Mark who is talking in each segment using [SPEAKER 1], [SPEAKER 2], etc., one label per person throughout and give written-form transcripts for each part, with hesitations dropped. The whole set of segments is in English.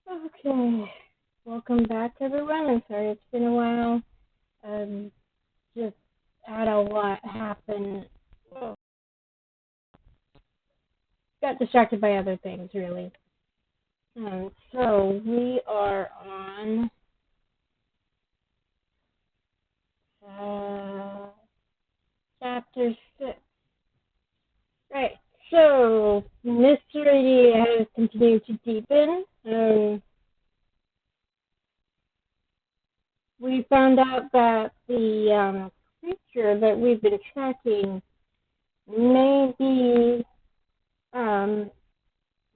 [SPEAKER 1] Okay, welcome back, everyone. I'm sorry it's been a while. Just had a lot happen. Oh, got distracted by other things, really. So we are on chapter 6. Right. So mystery has continued to deepen. We found out that the creature that we've been tracking may be um,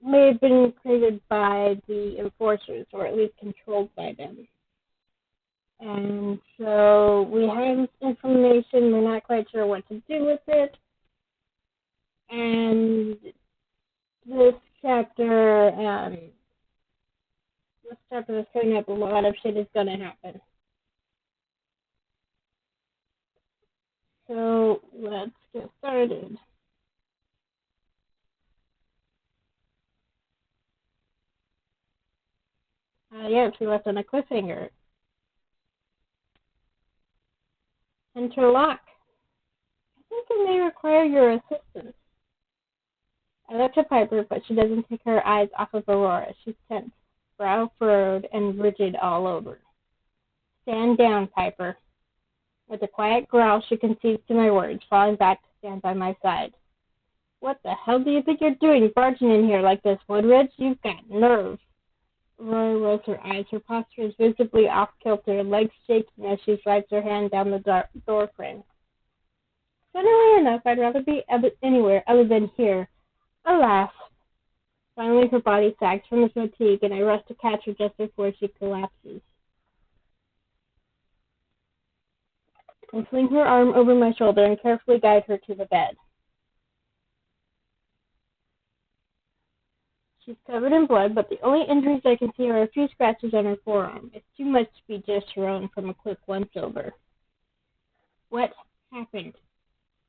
[SPEAKER 1] may have been created by the enforcers, or at least controlled by them. And so we have information, we're not quite sure what to do with it. And this chapter is setting up a lot of shit is gonna happen. So let's get started. Yes, we left on a cliffhanger. Interlock. I think it may require your assistance. I looked at Piper, but she doesn't take her eyes off of Aurora. She's tense, brow furrowed, and rigid all over. Stand down, Piper. With a quiet growl, she concedes to my words, falling back to stand by my side. What the hell do you think you're doing, barging in here like this, Woodridge? You've got nerve. Aurora rolls her eyes. Her posture is visibly off-kilter, legs shaking as she slides her hand down the door frame. Funnily enough, I'd rather be anywhere other than here. Alas. Finally, her body sags from the fatigue, and I rush to catch her just before she collapses. I fling her arm over my shoulder and carefully guide her to the bed. She's covered in blood, but the only injuries I can see are a few scratches on her forearm. It's too much to be just her own from a cliff once over. What happened?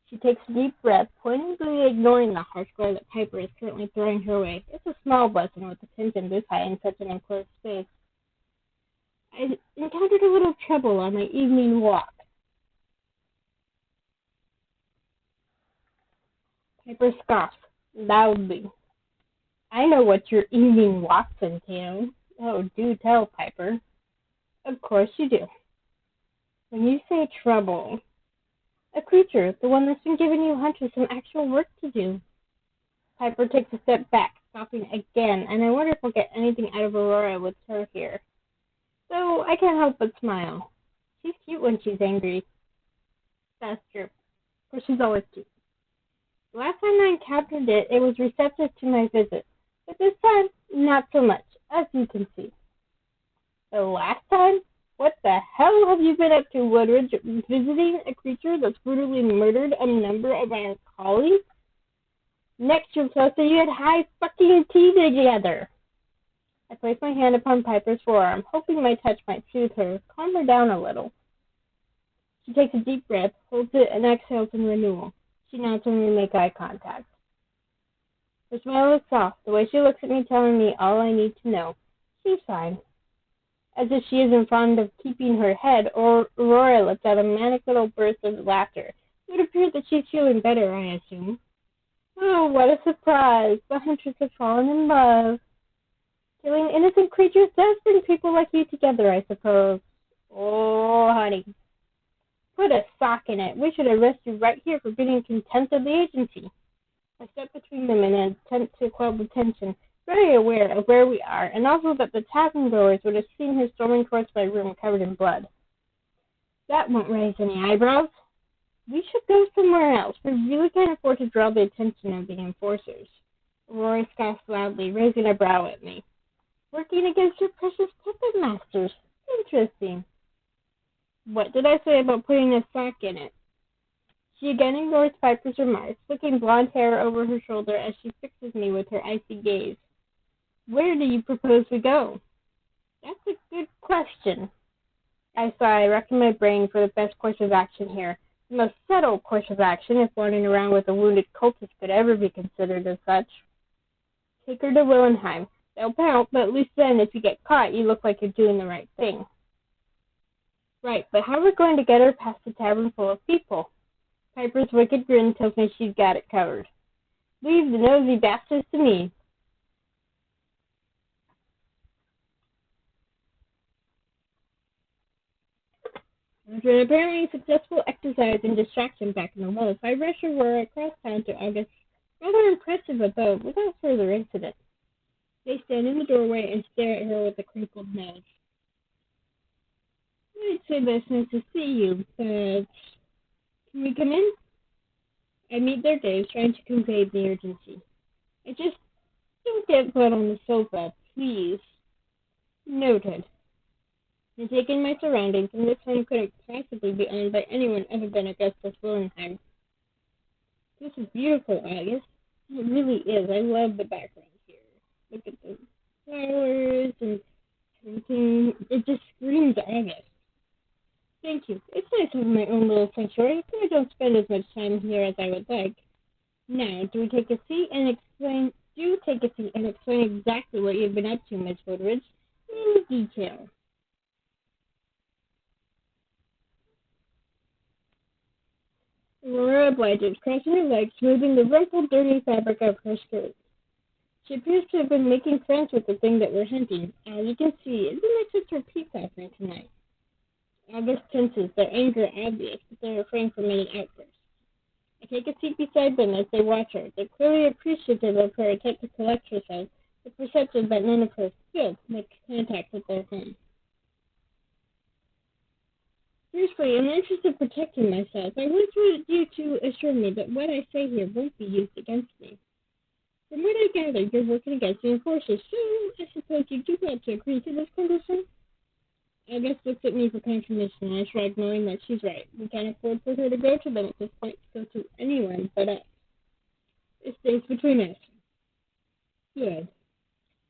[SPEAKER 1] She takes a deep breath, pointedly ignoring the harsh glare that Piper is currently throwing her way. It's a small blessing with the tension this high in such an enclosed space. I encountered a little trouble on my evening walk. Piper scoffs loudly. I know what your evening walks entail. Oh, do tell, Piper. Of course you do. When you say trouble, a creature, the one that's been giving you hunters some actual work to do. Piper takes a step back, stopping again, and I wonder if we'll get anything out of Aurora with her here. So I can't help but smile. She's cute when she's angry. That's true. But she's always cute. The last time I encountered it, it was receptive to my visit. But this time, not so much, as you can see. The last time? What the hell have you been up to, Woodridge? Visiting a creature that's brutally murdered a number of our colleagues? Next, you're supposed to get high fucking tea together. I place my hand upon Piper's forearm, hoping my touch might soothe her, calm her down a little. She takes a deep breath, holds it, and exhales in renewal. She nods when we make eye contact. Her smile is soft, the way she looks at me telling me all I need to know. She's fine. As if she isn't fond of keeping her head, Aurora lets out a manic little burst of laughter. It would appear that she's feeling better, I assume. Oh, what a surprise! The hunters have fallen in love. Killing innocent creatures does bring people like you together, I suppose. Oh, honey. Put a sock in it. We should arrest you right here for being contempt of the agency. I step between them in an attempt to quell the tension, very aware of where we are, and also that the tavern goers would have seen her storming towards my room covered in blood. That won't raise any eyebrows. We should go somewhere else. We really can't afford to draw the attention of the enforcers. Aurora scoffs loudly, raising a brow at me. Working against your precious puppet masters. Interesting. What did I say about putting a sock in it? She again ignores Piper's remarks, flicking blonde hair over her shoulder as she fixes me with her icy gaze. Where do you propose we go? That's a good question. I sigh, racking my brain for the best course of action here. The most subtle course of action, if running around with a wounded cultist could ever be considered as such. Take her to Willenheim. They'll pout, but at least then, if you get caught, you look like you're doing the right thing. Right, but how are we going to get her past the tavern full of people? Piper's wicked grin tells me she's got it covered. Leave the nosy bastards to me. After an apparently successful exercise in distraction back in the woods, I rush Aurora across town to August's rather impressive abode without further incident. They stand in the doorway and stare at her with a crinkled nose. I'd say that's nice to see you, but can we come in? I meet their gaze, trying to convey the urgency. I just don't get put on the sofa, please. Noted. I take in my surroundings, and this home couldn't possibly be owned by anyone other than Augustus Willenheim. This is beautiful, August. It really is. I love the background here. Look at the flowers and everything. It just screams August. Thank you. It's nice having my own little sanctuary, so I don't spend as much time here as I would like. Now, do take a seat and explain exactly what you've been up to, Miss Woodridge, in detail. Aurora obliges, crossing her legs, smoothing the rumpled, dirty fabric of her skirt. She appears to have been making friends with the thing that we're hunting. As you can see, it's an extra peace offering tonight. August tenses, their anger obvious, but they refrain from any outbursts. I take a seat beside them as they watch her. They're clearly appreciative of her attempt to collect herself, but perceptive that none of her skills make contact with their home. Firstly, in the interest of protecting myself, I want you to assure me that what I say here won't be used against me. From what I gather, you're working against the enforcers, so I suppose you do want to agree to this condition? August looks at me for confirmation, and I shrug, knowing that she's right. We can't afford for her to go to them at this point, to go to anyone but us. It stays between us. Good.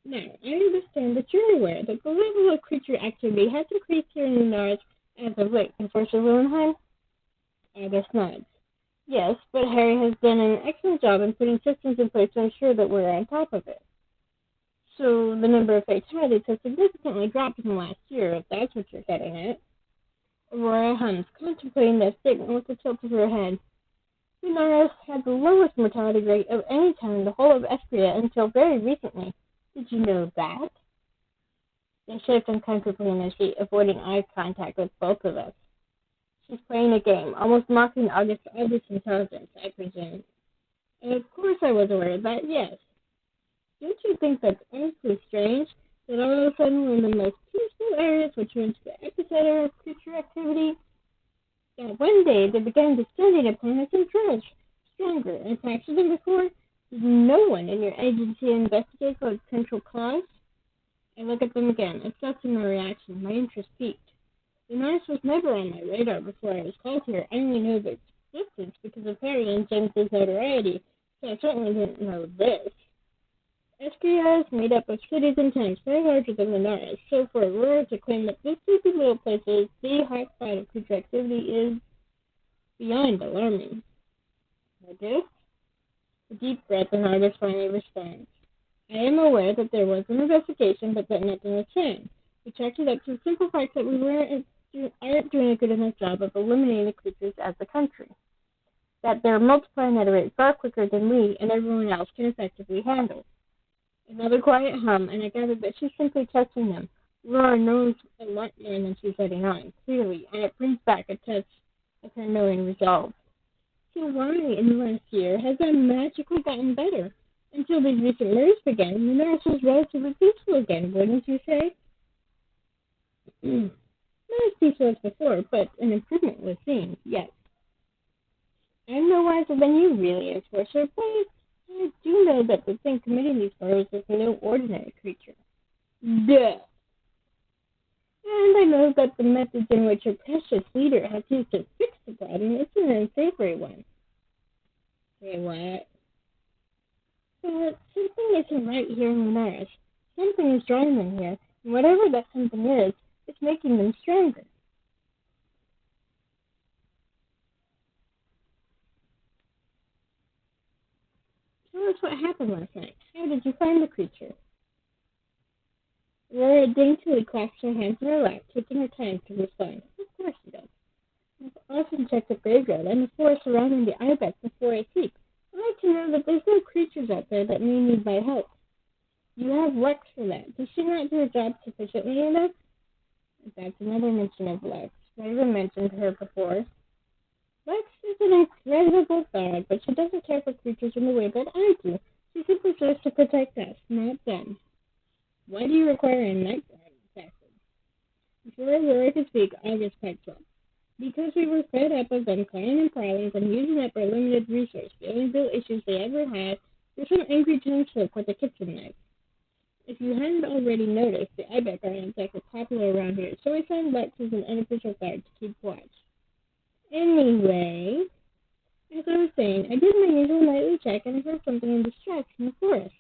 [SPEAKER 1] Now, I understand that you're aware that the level of creature activity has increased here in Lunaris as of late, Professor Willenheim? August nods. Yes, but Harry has done an excellent job in putting systems in place to ensure that we're on top of it. So the number of fatalities has significantly dropped in the last year, if that's what you're getting at. Aurora hums, contemplating that statement with a tilt of her head. Lunaris had the lowest mortality rate of any town in the whole of Espria until very recently. Did you know that? They shift uncomfortably in their seat, avoiding eye contact with both of us. She's playing a game, almost mocking August's obvious intelligence, I presume. And of course I was aware of that, yes. Don't you think that's honestly strange, that all of a sudden we're in the most peaceful areas which went to the epicenter of creature activity? That one day they began descending upon us in droves, stronger and faster than before? Did no one in your agency investigate the central cause? I look at them again, assessing my reaction, my interest peaked. Lunaris was never on my radar before I was called here. I only knew of its existence because of Harry and James's notoriety, so I certainly didn't know this. Espria is made up of cities and towns far larger than Lunaris, so for Aurora to claim that this sleepy little place is the hotspot of creature activity is beyond alarming. I do? A deep breath and August finally responds. I am aware that there was an investigation, but that nothing was found. We chalked it up to the simple fact that we aren't doing a good enough job of eliminating the creatures as a country. That they're multiplying at a rate far quicker than we and everyone else can effectively handle. Another quiet hum, and I gathered that she's simply testing them. Laura knows a lot more than she's letting on, clearly, and it brings back a touch of her knowing resolve. So why, in the last year, has that magically gotten better? Until these recent murders began, Lunaris was relatively peaceful again, wouldn't you say? Not as peaceful as before, but an improvement was seen, yes. I'm no wiser than you, really, Enforcer, but I do know that the thing committing these murders is no ordinary creature. Duh! And I know that the methods in which your precious leader has used to fix the problem is an unsavory one. Say what? But something isn't right here in Lunaris. Something is drawing them here, and whatever that something is, it's making them stronger. Tell us what happened last night. How did you find the creature? Aurora daintily clasps her hands in her lap, taking her time to respond. Of course she does. I've often checked the graveyard and the forest surrounding the ibex before I sleep. I like to know that there's no creatures out there that may need my help. You have Lex for that. Does she not do her job sufficiently enough? That's another mention of Lex. I haven't mentioned her before. Lex is an incredible dog, but she doesn't care for creatures in the way that I do. She simply serves to protect us, not them. Why do you require a night guard? Exactly. Before Aurora could speak, August piped up. Because we were fed up of them clawing and prowling and using up our limited resource, the only real issues they ever had were some angry townsfolk with a kitchen knife. If you hadn't already noticed, the ibex are insects are popular around here, so we signed Lex as an unofficial guard to keep watch. Anyway, as I was saying, I did my usual nightly check and I heard something in distress in the forest.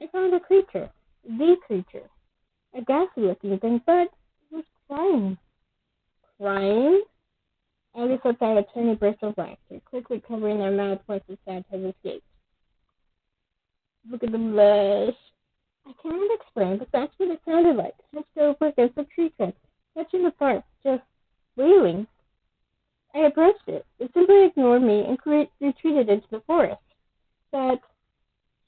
[SPEAKER 1] I found a creature. The creature. A ghastly-looking thing, but it was crying. Crying? August let out a tiny burst of laughter, quickly covering their mouths once the sound has escaped. Look at the blush. I cannot explain, but that's what it sounded like. Hunched over against the tree trunk, touching the bark, just wailing. I approached it. It simply ignored me and retreated into the forest. But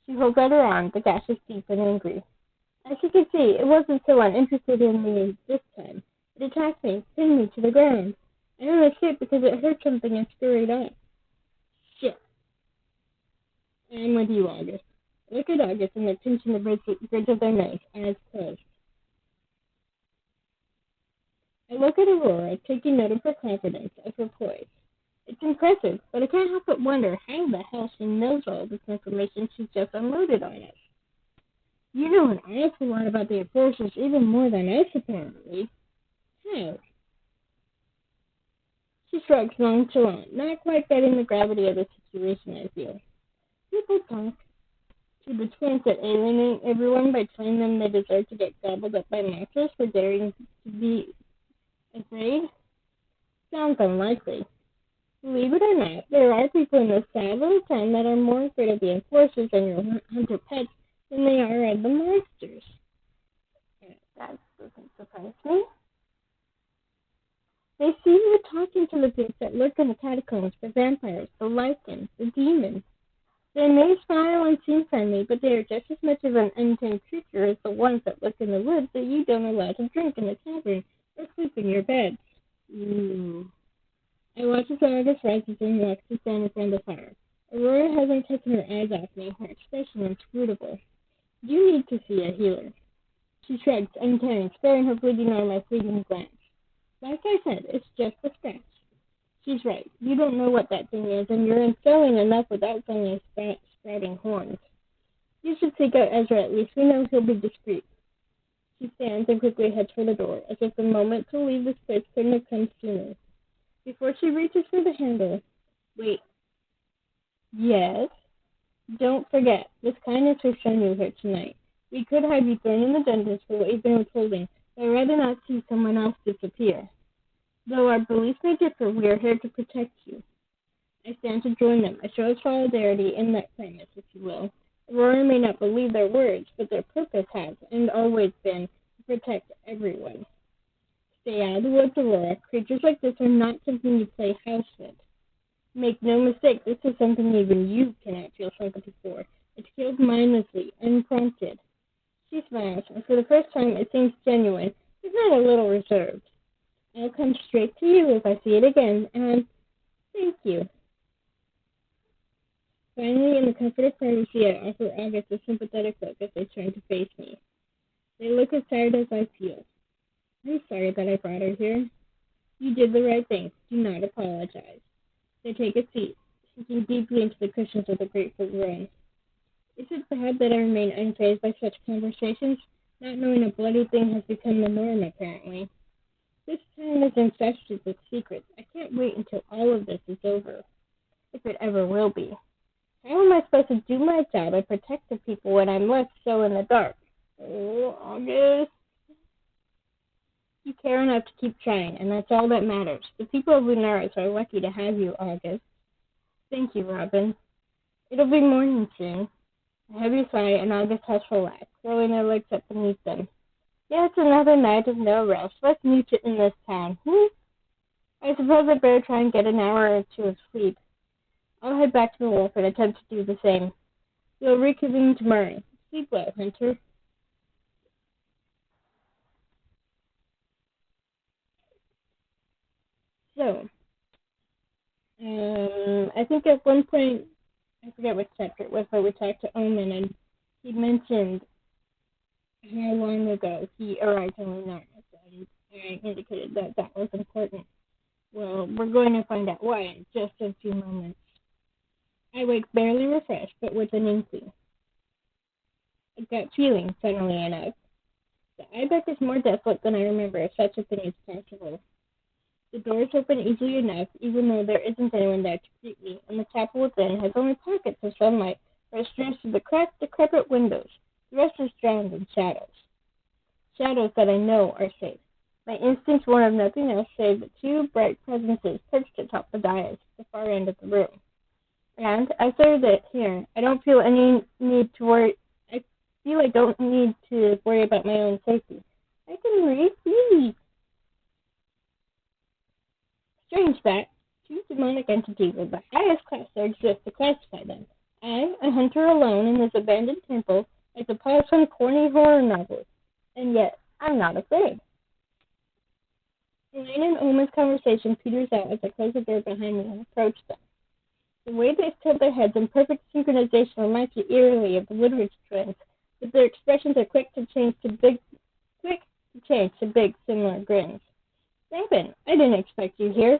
[SPEAKER 1] she holds out her arm, the gash is deep and angry. As you can see, it wasn't so uninterested in me this time. It attacked me, pinned me to the ground. I only escaped because it heard something and scurried off. Shit. I'm with you, August. Look at August and they're pinching the bridge of their knife, eyes closed. I look at Aurora, taking note of her confidence, of her poise. It's impressive, but I can't help but wonder how the hell she knows all this information she's just unloaded on us. You know an awful lot about the enforcers, even more than us, apparently. How? She shrugs nonchalant, not quite getting the gravity of the situation, I feel. People talk to the twins that alienate everyone by telling them they deserve to get gobbled up by monsters for daring to be afraid? Sounds unlikely. Believe it or not, there are people in this sad little town that are more afraid of the enforcers and your hunter pets than they are of the monsters. That doesn't surprise me. They see you talking to the things that lurk in the catacombs, the vampires, the lycans, the demons. They may smile and seem friendly, but they are just as much of an untamed creature as the ones that lurk in the woods that you don't allow to drink in the tavern or sleep in your bed. Ooh. I watch as August rises and walks to stand in front of the fire. Aurora hasn't taken her eyes off me, her expression inscrutable. You need to see a healer. She shrugs, uncaring, sparing her bleeding arm a fleeting glance. Like I said, it's just a scratch. She's right. You don't know what that thing is, and you're instilling enough without suddenly sprouting horns. You should seek out Ezra at least. We know he'll be discreet. She stands and quickly heads for the door, as if the moment to leave this place couldn't have come sooner. Before she reaches for the handle, wait. Yes? Don't forget, this kindness we've shown you here tonight. We could have you thrown in the dungeons for what you've been withholding, but I'd rather not see someone else disappear. Though our beliefs may differ, we are here to protect you. I stand to join them. I show solidarity in that promise, if you will. Aurora may not believe their words, but their purpose has, and always been, to protect everyone. Stay out of the woods, Aurora. Creatures like this are not something you play house with. Make no mistake, this is something even you cannot feel sympathy for. It's killed mindlessly, unprompted. She smiles, and for the first time it seems genuine, if not a little reserved. I'll come straight to you if I see it again, and thank you. Finally, in the comfort of privacy, I offer August a sympathetic look as they turn to face me. They look as tired as I feel. I'm sorry that I brought her here. You did the right thing. Do not apologize. They take a seat, sinking deeply into the cushions with a grateful groan. Is it bad that I remain unfazed by such conversations? Not knowing a bloody thing has become the norm, apparently. This town is infested with secrets. I can't wait until all of this is over, if it ever will be. How am I supposed to do my job and protect the people when I'm left so in the dark? Oh, August. You care enough to keep trying, and that's all that matters. The people of Lunaris are lucky to have you, August. Thank you, Robin. It'll be morning soon. A heavy sigh, and August has relaxed, rolling their legs up beneath them. Yeah, it's another night of no rest. Let's mute it in this town. I suppose I better try and get an hour or two of sleep. I'll head back to the wolf and attempt to do the same. We'll reconvene tomorrow. Sleep well, Hunter. So, I think at one point, I forget which chapter it was, but we talked to Omen, and he mentioned how long ago he arrived in Lunaris, and I indicated that that was important. Well, we're going to find out why in just a few moments. I wake barely refreshed, but with an inkling. A gut feeling, funnily enough. The Ibex is more desolate than I remember, if such a thing is possible. The doors open easily enough, even though there isn't anyone there to greet me, and the chapel within has only pockets of sunlight that streams through the cracked, decrepit windows. The rest is drowned in shadows. Shadows that I know are safe. My instincts warn of nothing else save the two bright presences perched atop the dais at the far end of the room. And as they're here, I don't feel any need to worry. I feel I don't need to worry about my own safety. I can breathe freely. Strange that two demonic entities of the highest class there exist to classify them. I, a hunter alone in this abandoned temple, like the plot of some corny horror novel. And yet, I'm not afraid. Elaine and Oma's conversation peters out as I close the door behind me and approach them. The way they tilt their heads in perfect synchronization reminds me eerily of the Woodridge twins, but their expressions are quick to change to big, similar grins. Robin, I didn't expect you here.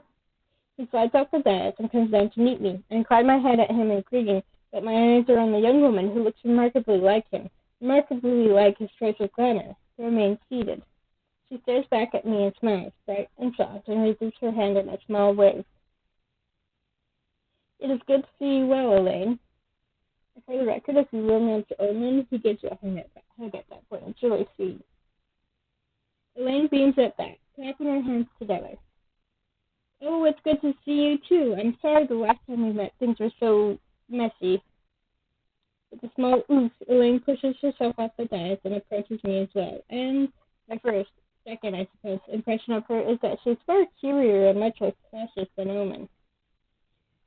[SPEAKER 1] He slides off the dais and comes down to meet me. I incline my head at him in greeting, but my eyes are on the young woman who looks remarkably like him, remarkably like his choice of glamour, who remains seated. She stares back at me and smiles, bright and soft, and raises her hand in a small wave. It is good to see you well, Elaine. For the record, if you will know to Omen, he gives you a hug at that point. It's really sweet. Elaine beams at that, clapping her hands together. Oh, it's good to see you, too. I'm sorry the last time we met things were so messy. With a small oof, Elaine pushes herself off the dais and approaches me as well. And my second, I suppose, impression of her is that she's far cheerier and much less cautious than Omen.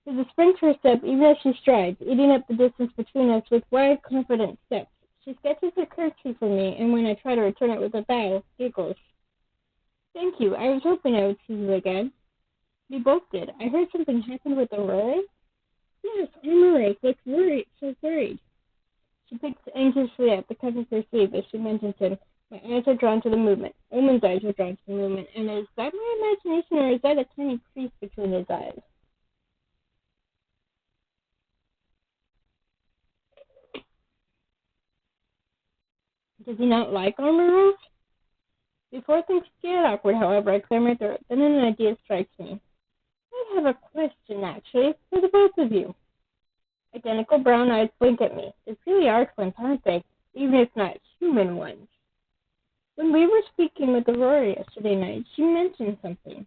[SPEAKER 1] With a spring to her step, even as she strides, eating up the distance between us with wide, confident steps, she sketches a curtsy for me, and when I try to return it with a bow, giggles. Thank you. I was hoping I would see you again. We both did. I heard something happened with Aurora. Yes, Aurora looks so worried. She picks anxiously at the cuff of her sleeve as she mentions him. My eyes are drawn to the movement. Omen's eyes are drawn to the movement, and is that my imagination, or is that a tiny crease between his eyes? Does he not like Aurora? Before things get awkward, however, I clear my throat. Then an idea strikes me. I have a question, actually, for the both of you. Identical brown eyes blink at me. They really are twins, aren't they? Even if not human ones. When we were speaking with Aurora yesterday night, she mentioned something.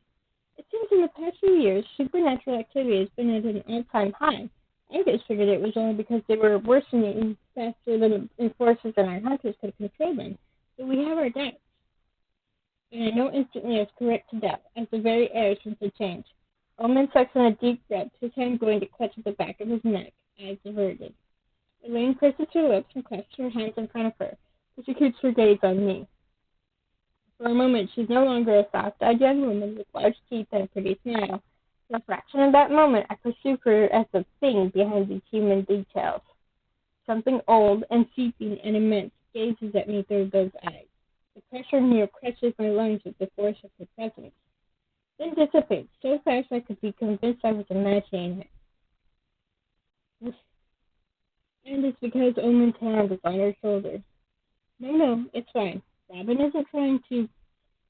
[SPEAKER 1] It seems in the past few years, supernatural activity has been at an all-time high. I just figured it was only because they were worsening faster than the forces and our hunters could control them. But we have our doubts. And I know instantly I was correct to doubt, as the very air seems to change. Omen sucks in a deep breath, his hand going to clutch at the back of his neck, eyes averted. Elaine presses her lips and clasps her hands in front of her, but she keeps her gaze on me. For a moment, she's no longer a soft-eyed young woman with large teeth and a pretty smile. For a fraction of that moment, I perceive her as the thing behind these human details. Something old and seeping and immense gazes at me through those eyes. The pressure near crushes my lungs with the force of her presence. Then dissipates so fast I could be convinced I was imagining it. And it's because Omen's hand is on her shoulder. No, it's fine. Robin isn't trying to.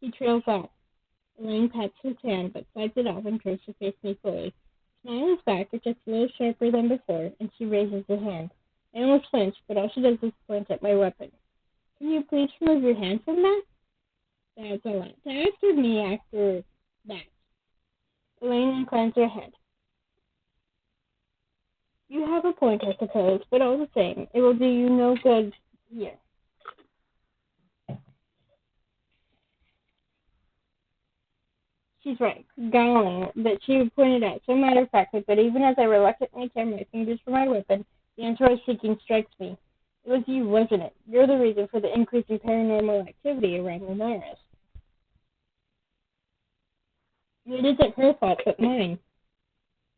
[SPEAKER 1] He trails off. Elaine pats his hand, but slides it off and turns to face me fully. Smile is back, but just a little sharper than before, and she raises her hand. I almost flinch, but all she does is point at my weapon. Can you please remove your hand from that? That's a lot to ask of me after that. Elaine inclines her head. You have a point, I suppose, but all the same, it will do you no good here. She's right, growling, but she pointed out so matter-of-factly that even as I reluctantly tear my fingers for my weapon, the answer I was seeking strikes me. It was you, wasn't it? You're the reason for the increase in paranormal activity around Lunaris. It isn't her fault, but mine.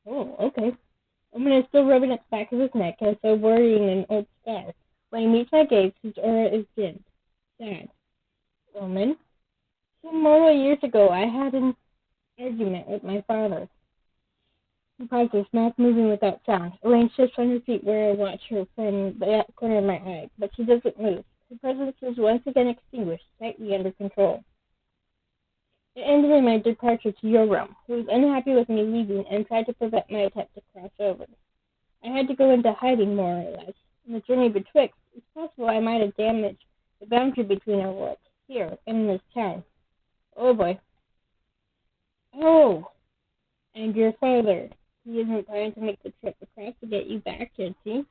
[SPEAKER 1] Oh, okay. Omen is still rubbing at the back of his neck as though worrying an old scar. When he meets my gaze, his aura is dimmed. Sad. Omen? Some more years ago, I had an argument with my father. He pauses, mouth moving without sound. Elaine shifts on her feet where I watch her from the corner of my eye, but she doesn't move. Her presence is once again extinguished, tightly under control. It ended in my departure to your realm, who was unhappy with me leaving and tried to prevent my attempt to cross over. I had to go into hiding, more or less. In the journey betwixt, it's possible I might have damaged the boundary between our worlds, here, in this town. Oh boy. Oh! And your father. He isn't planning to make the trip across to get you back, is he?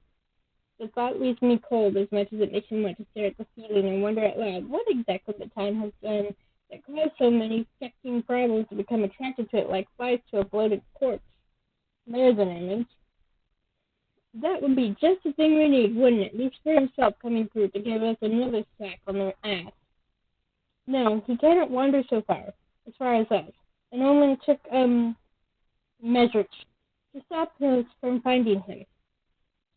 [SPEAKER 1] The thought leaves me cold as much as it makes me want to stare at the ceiling and wonder out loud what exactly the time has done that caused so many fucking problems to become attracted to it like flies to a bloated corpse. There's an image. That would be just the thing we need, wouldn't it? At least for himself coming through to give us another sack on their ass. No, he cannot wander so far as us. And only took, measures to stop us from finding him.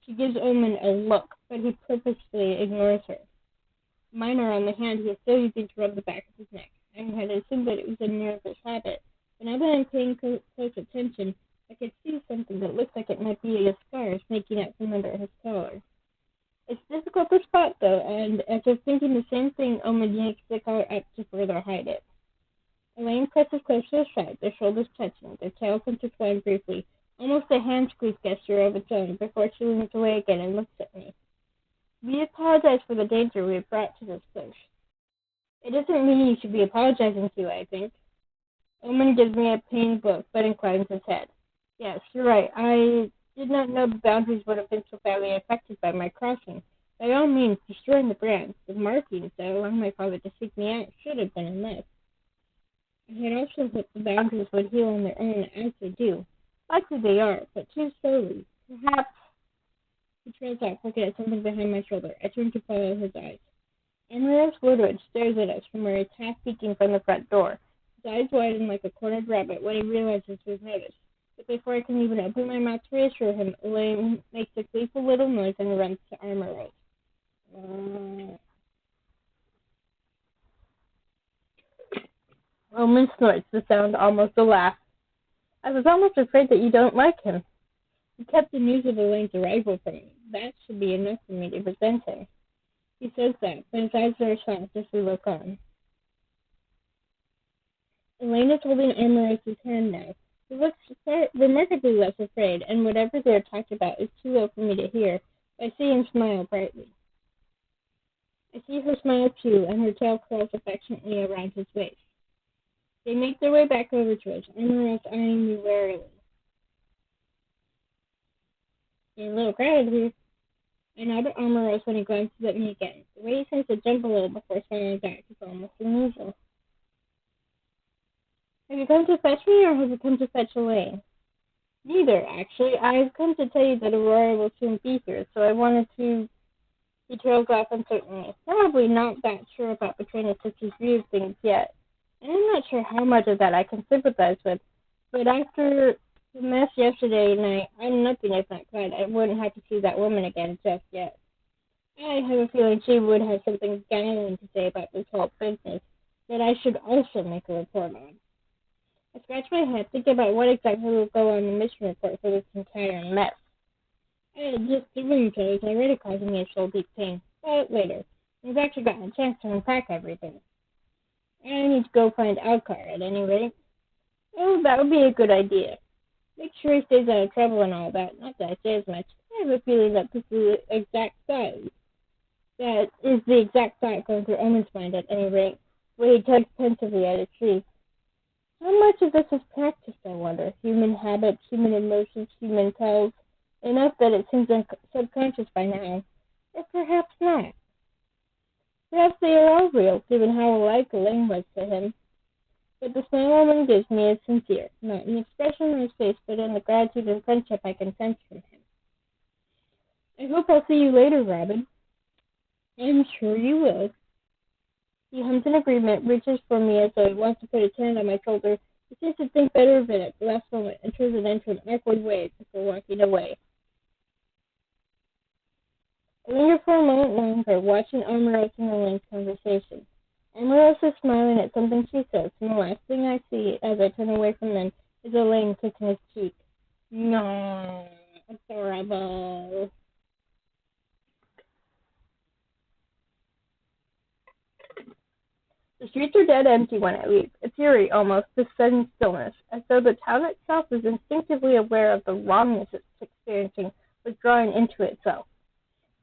[SPEAKER 1] She gives Omen a look, but he purposefully ignores her. Mine are on the hand he is still using to rub the back of his neck. I had assumed that it was a nervous habit, but now that I'm paying close attention, I could see something that looks like it might be a scar snaking out from under his collar. It's difficult to spot, though, and after thinking the same thing, Omen yanks the collar up to further hide it. Elaine presses close to his side, their shoulders touching, their tails intertwined briefly, almost a hand squeeze gesture of its own, before she leans away again and looks at me. We apologize for the danger we have brought to this place. It isn't me you should be apologizing to, I think. Omen gives me a pained look, but inclines his head. Yes, you're right. I did not know the boundaries would have been so badly affected by my crossing. By all means, destroying the brands, the markings that allowed my father to seek me out should have been enough. I had also hoped the boundaries would heal on their own as they do. Likely they are, but too slowly. Perhaps. He trails off, looking at something behind my shoulder. I turn to follow his eyes. Amaris Woodward stares at us from where he's half peeking from the front door. His eyes widen like a cornered rabbit when he realizes we've noticed. But before I can even open my mouth to reassure him, Elaine makes a gleeful little noise and runs to Amaris. Omen snorts, the sound almost a laugh. I was almost afraid that you don't like him. He kept the news of Elaine's arrival from me. That should be enough for me to resent him. He says that, but his eyes are soft as we look on. Elaine is holding Amaris' hand now. He looks remarkably less afraid, and whatever they're talking about is too low for me to hear, but I see him smile brightly. I see her smile too, and her tail curls affectionately around his waist. They make their way back over to us, Amaris eyeing me warily. You're a little crowded here. I nod at Amaris when he glances at me again. The way he tends to jump a little before smiling back is almost unusual. Have you come to fetch me, or have you come to fetch Elaine? Neither, actually. I've come to tell you that Aurora will soon be here, so I wanted to... He trails off uncertainly. Probably not that sure about betraying his sister's view of things yet. And I'm not sure how much of that I can sympathize with, but after the mess yesterday night, I'm nothing if not glad I wouldn't have to see that woman again just yet. I have a feeling she would have something galling to say about this whole business that I should also make a report on. I scratch my head, thinking about what exactly will go on the mission report for this entire mess. Just the room tour is already causing me a soul deep pain, but later. I've actually gotten a chance to unpack everything. I need to go find Alcar at any rate. Oh, that would be a good idea. Make sure he stays out of trouble and all that. Not that I say as much. I have a feeling that this is the exact thought. That is the exact thought going through Omen's mind at any rate, where he tugs pensively at a tree. How much of this is practiced, I wonder? Human habits, human emotions, human tells. Enough that it seems subconscious by now. Or perhaps not. Perhaps they are all real, given how alike Elaine was to him. But the smile woman gives me is sincere, not an expression on his face, but in the gratitude and friendship I can sense from him. I hope I'll see you later, Robin. I'm sure you will. He hums in agreement, reaches for me as though he wants to put his hand on my shoulder. He seems to think better of it at the last moment and turns it into an awkward way before walking away. I linger for a moment longer, watching Omaros and Elaine's conversation. Omaros is smiling at something she says, and the last thing I see as I turn away from them is Elaine kissing his cheek. No, adorable. The streets are dead empty when I leave, a fury almost, this sudden stillness, as though the town itself is instinctively aware of the wrongness it's experiencing, withdrawing into itself.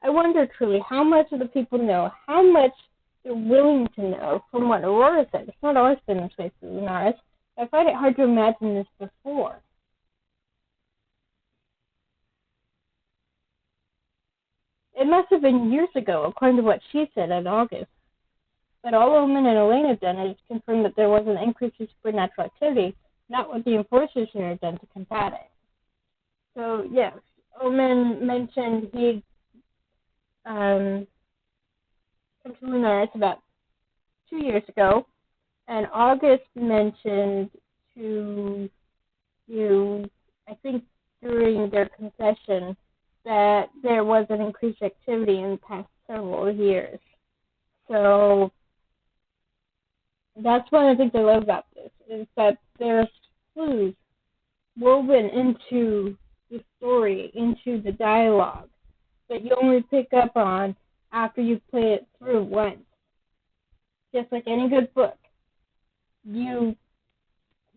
[SPEAKER 1] I wonder truly how much of the people know, how much they're willing to know. From what Aurora said, it's not always been this way for Lunaris. I find it hard to imagine this before. It must have been years ago, according to what she said in August. But all Omen and Elaine have done is confirm that there was an increase in supernatural activity, not what the enforcers here had done to combat it. So, yes, Omen mentioned he'd come to Lunaris about 2 years ago, and August mentioned to you, I think during their confession, that there was an increased activity in the past several years. So that's one of the things I love about this, is that there's clues woven into the story, into the dialogue, that you only pick up on after you play it through once. Just like any good book, when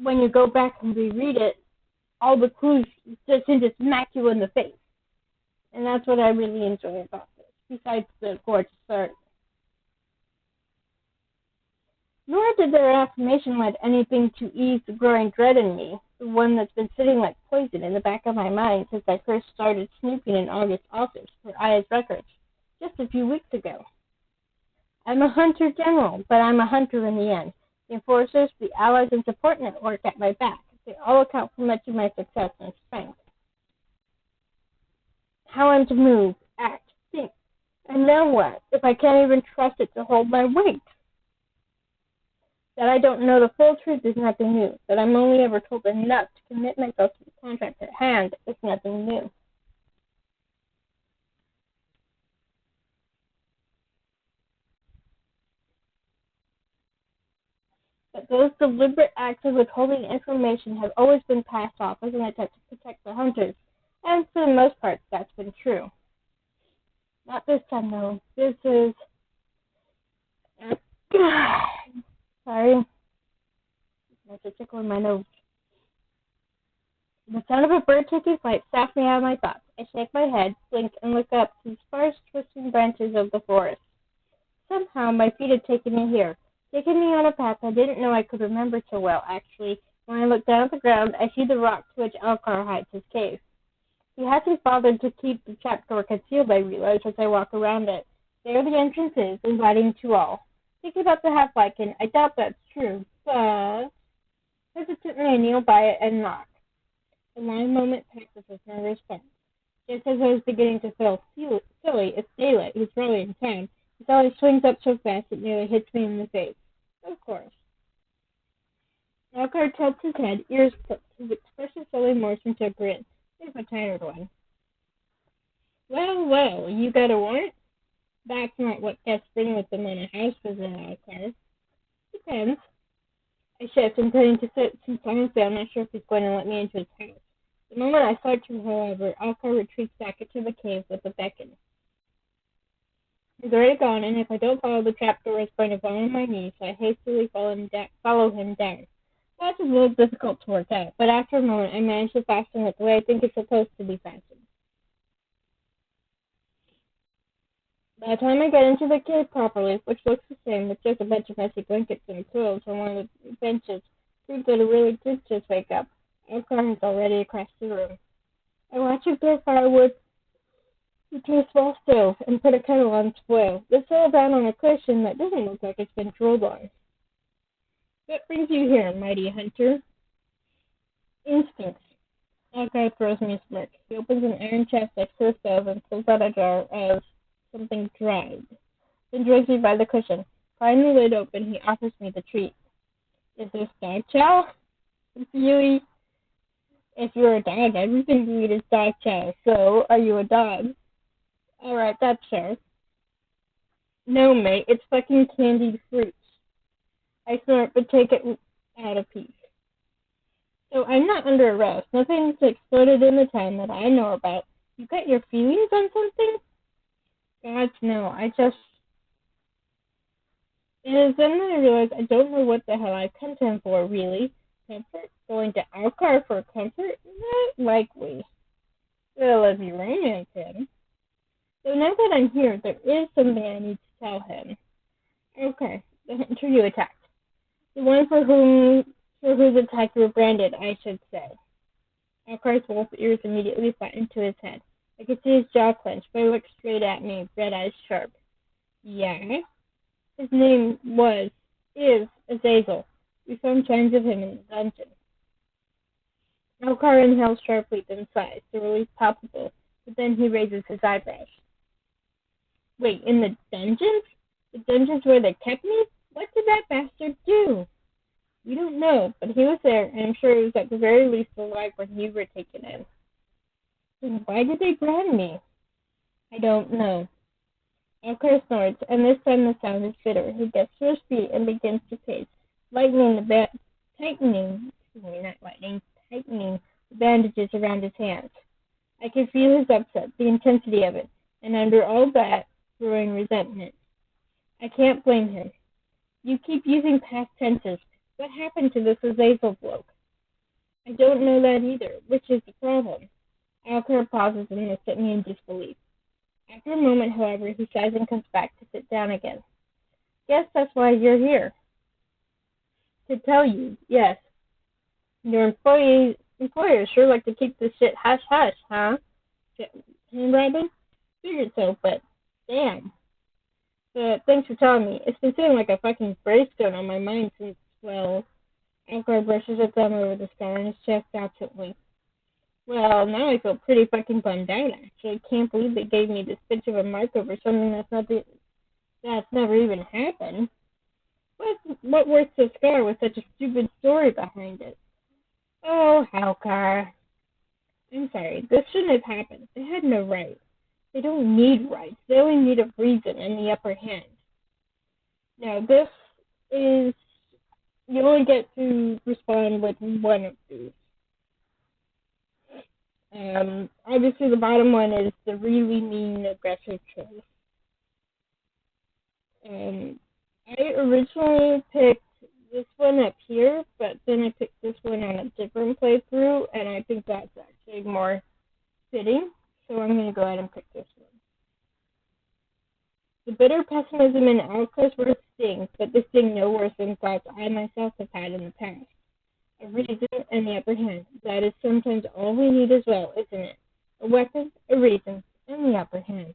[SPEAKER 1] you go back and reread it, all the clues just seem to smack you in the face. And that's what I really enjoy about this, besides the gorgeous art. Nor did their affirmation let anything to ease the growing dread in me, the one that's been sitting like poison in the back of my mind since I first started snooping in August's office for Aya's records, just a few weeks ago. I'm a hunter general, but I'm a hunter in the end. The enforcers, the allies, and support network at my back, they all account for much of my success and strength. How I'm to move, act, think, and now what, if I can't even trust it to hold my weight? That I don't know the full truth is nothing new. That I'm only ever told enough to commit myself to the contract at hand is nothing new. But those deliberate acts of withholding information have always been passed off as an attempt to protect the hunters, and for the most part, that's been true. Not this time, though. This is... Sorry. There's a tickle in my nose. The sound of a bird taking flight snapped me out of my thoughts. I shake my head, blink, and look up to the sparse, twisting branches of the forest. Somehow, my feet had taken me here, taken me on a path I didn't know I could remember so well, actually. When I look down at the ground, I see the rock to which Alcar hides his cave. He hasn't bothered to keep the trapdoor concealed, I realize, as I walk around it. There the entrance is, inviting to all. Thinking about the half-lichen, I doubt that's true, but... Hesitantly, I kneel by it and knock. A long moment passes with no response. Just as I was beginning to feel silly, it's daylight. He's really in town. His alley swings up so fast it nearly hits me in the face. Of course. Alcar tilts his head, ears clipped. His expression slowly morphs into a grin. He's a tired one. Well, you got a warrant? That's not what guests bring with them on a house visit, Alcar. Depends. I shift, intending to sit some silently. I'm not sure if he's going to let me into his house. The moment I start to, however, Alcar retreats back into the cave with a beckon. He's already gone, and if I don't follow the trapdoor, it's going to fall on my knees, so I hastily follow him down. That's a little difficult to work out, but after a moment, I manage to fasten it the way I think it's supposed to be fastened. By the time I get into the cave properly, which looks the same with just a bunch of messy blankets and pillows on one of the benches, proves that it really did just wake up. Alcar is already across the room. I watch him throw firewood into a small stove and put a kettle on to boil. They settle down on a cushion that doesn't look like it's been drooled on. What brings you here, mighty hunter? Instincts. That guy throws me a smirk. He opens an iron chest next to the stove and pulls out a jar of something dried. Then drags me by the cushion. Prying the lid open, he offers me the treat. Is this dog chow? Really? If you're a dog, everything you eat is dog chow. So, are you a dog? Alright, that's fair. No, mate, it's fucking candied fruits. I snort, but take it out a piece. So I'm not under arrest. Nothing's exploded in the town that I know about. You got your feelings on something? God, no. It is then that I realize I don't know what the hell I've come to him for, really. Comfort? Going to Alcar for comfort? Not likely. Well, if you romance him. So now that I'm here, there is something I need to tell him. Okay, the hunter you attacked. The one for whose attack you were branded, I should say. Alcar's wolf ears immediately flattened to his head. I could see his jaw clench, but he looked straight at me, red eyes sharp. Yeah? His name is Azazel. We found signs of him in the dungeon. Alcar inhales sharply, then sighs, the relief palpable, but then he raises his eyebrows. Wait, in the dungeons? The dungeons where they kept me? What did that bastard do? We don't know, but he was there, and I'm sure he was at the very least alive when you were taken in. Then why did they brand me? I don't know. Alcar snorts, and this time the sound is bitter. He gets to his feet and begins to pace, tightening the bandages around his hands. I can feel his upset, the intensity of it, and under all that, growing resentment. I can't blame him. You keep using past tenses. What happened to this Azazel bloke? I don't know that either, which is the problem. Alcar pauses and looks at me in disbelief. After a moment, however, he sighs and comes back to sit down again. Guess that's why you're here. To tell you, yes. Your employers sure like to keep this shit hush-hush, huh? Robin? Figured so, but damn. But thanks for telling me. It's been sitting like a fucking gravestone on my mind since, well... Alcar brushes a thumb over the scar on his chest absently. Well, now I feel pretty fucking bummed out, actually. Can't believe they gave me this bitch of a mark over something that's never even happened. What worth the scar with such a stupid story behind it? Oh, Alcar. I'm sorry, this shouldn't have happened. They had no right. They don't need rights. They only need a reason and the upper hand. Now, this is... You only get to respond with one of these. Obviously, the bottom one is the really mean, aggressive choice. I originally picked this one up here, but then I picked this one on a different playthrough, and I think that's actually more fitting. So I'm going to go ahead and pick this one. The bitter pessimism in Alcar's words stings, but they sting no worse than thoughts I myself have had in the past. A reason and the upper hand. That is sometimes all we need as well, isn't it? A weapon, a reason, and the upper hand.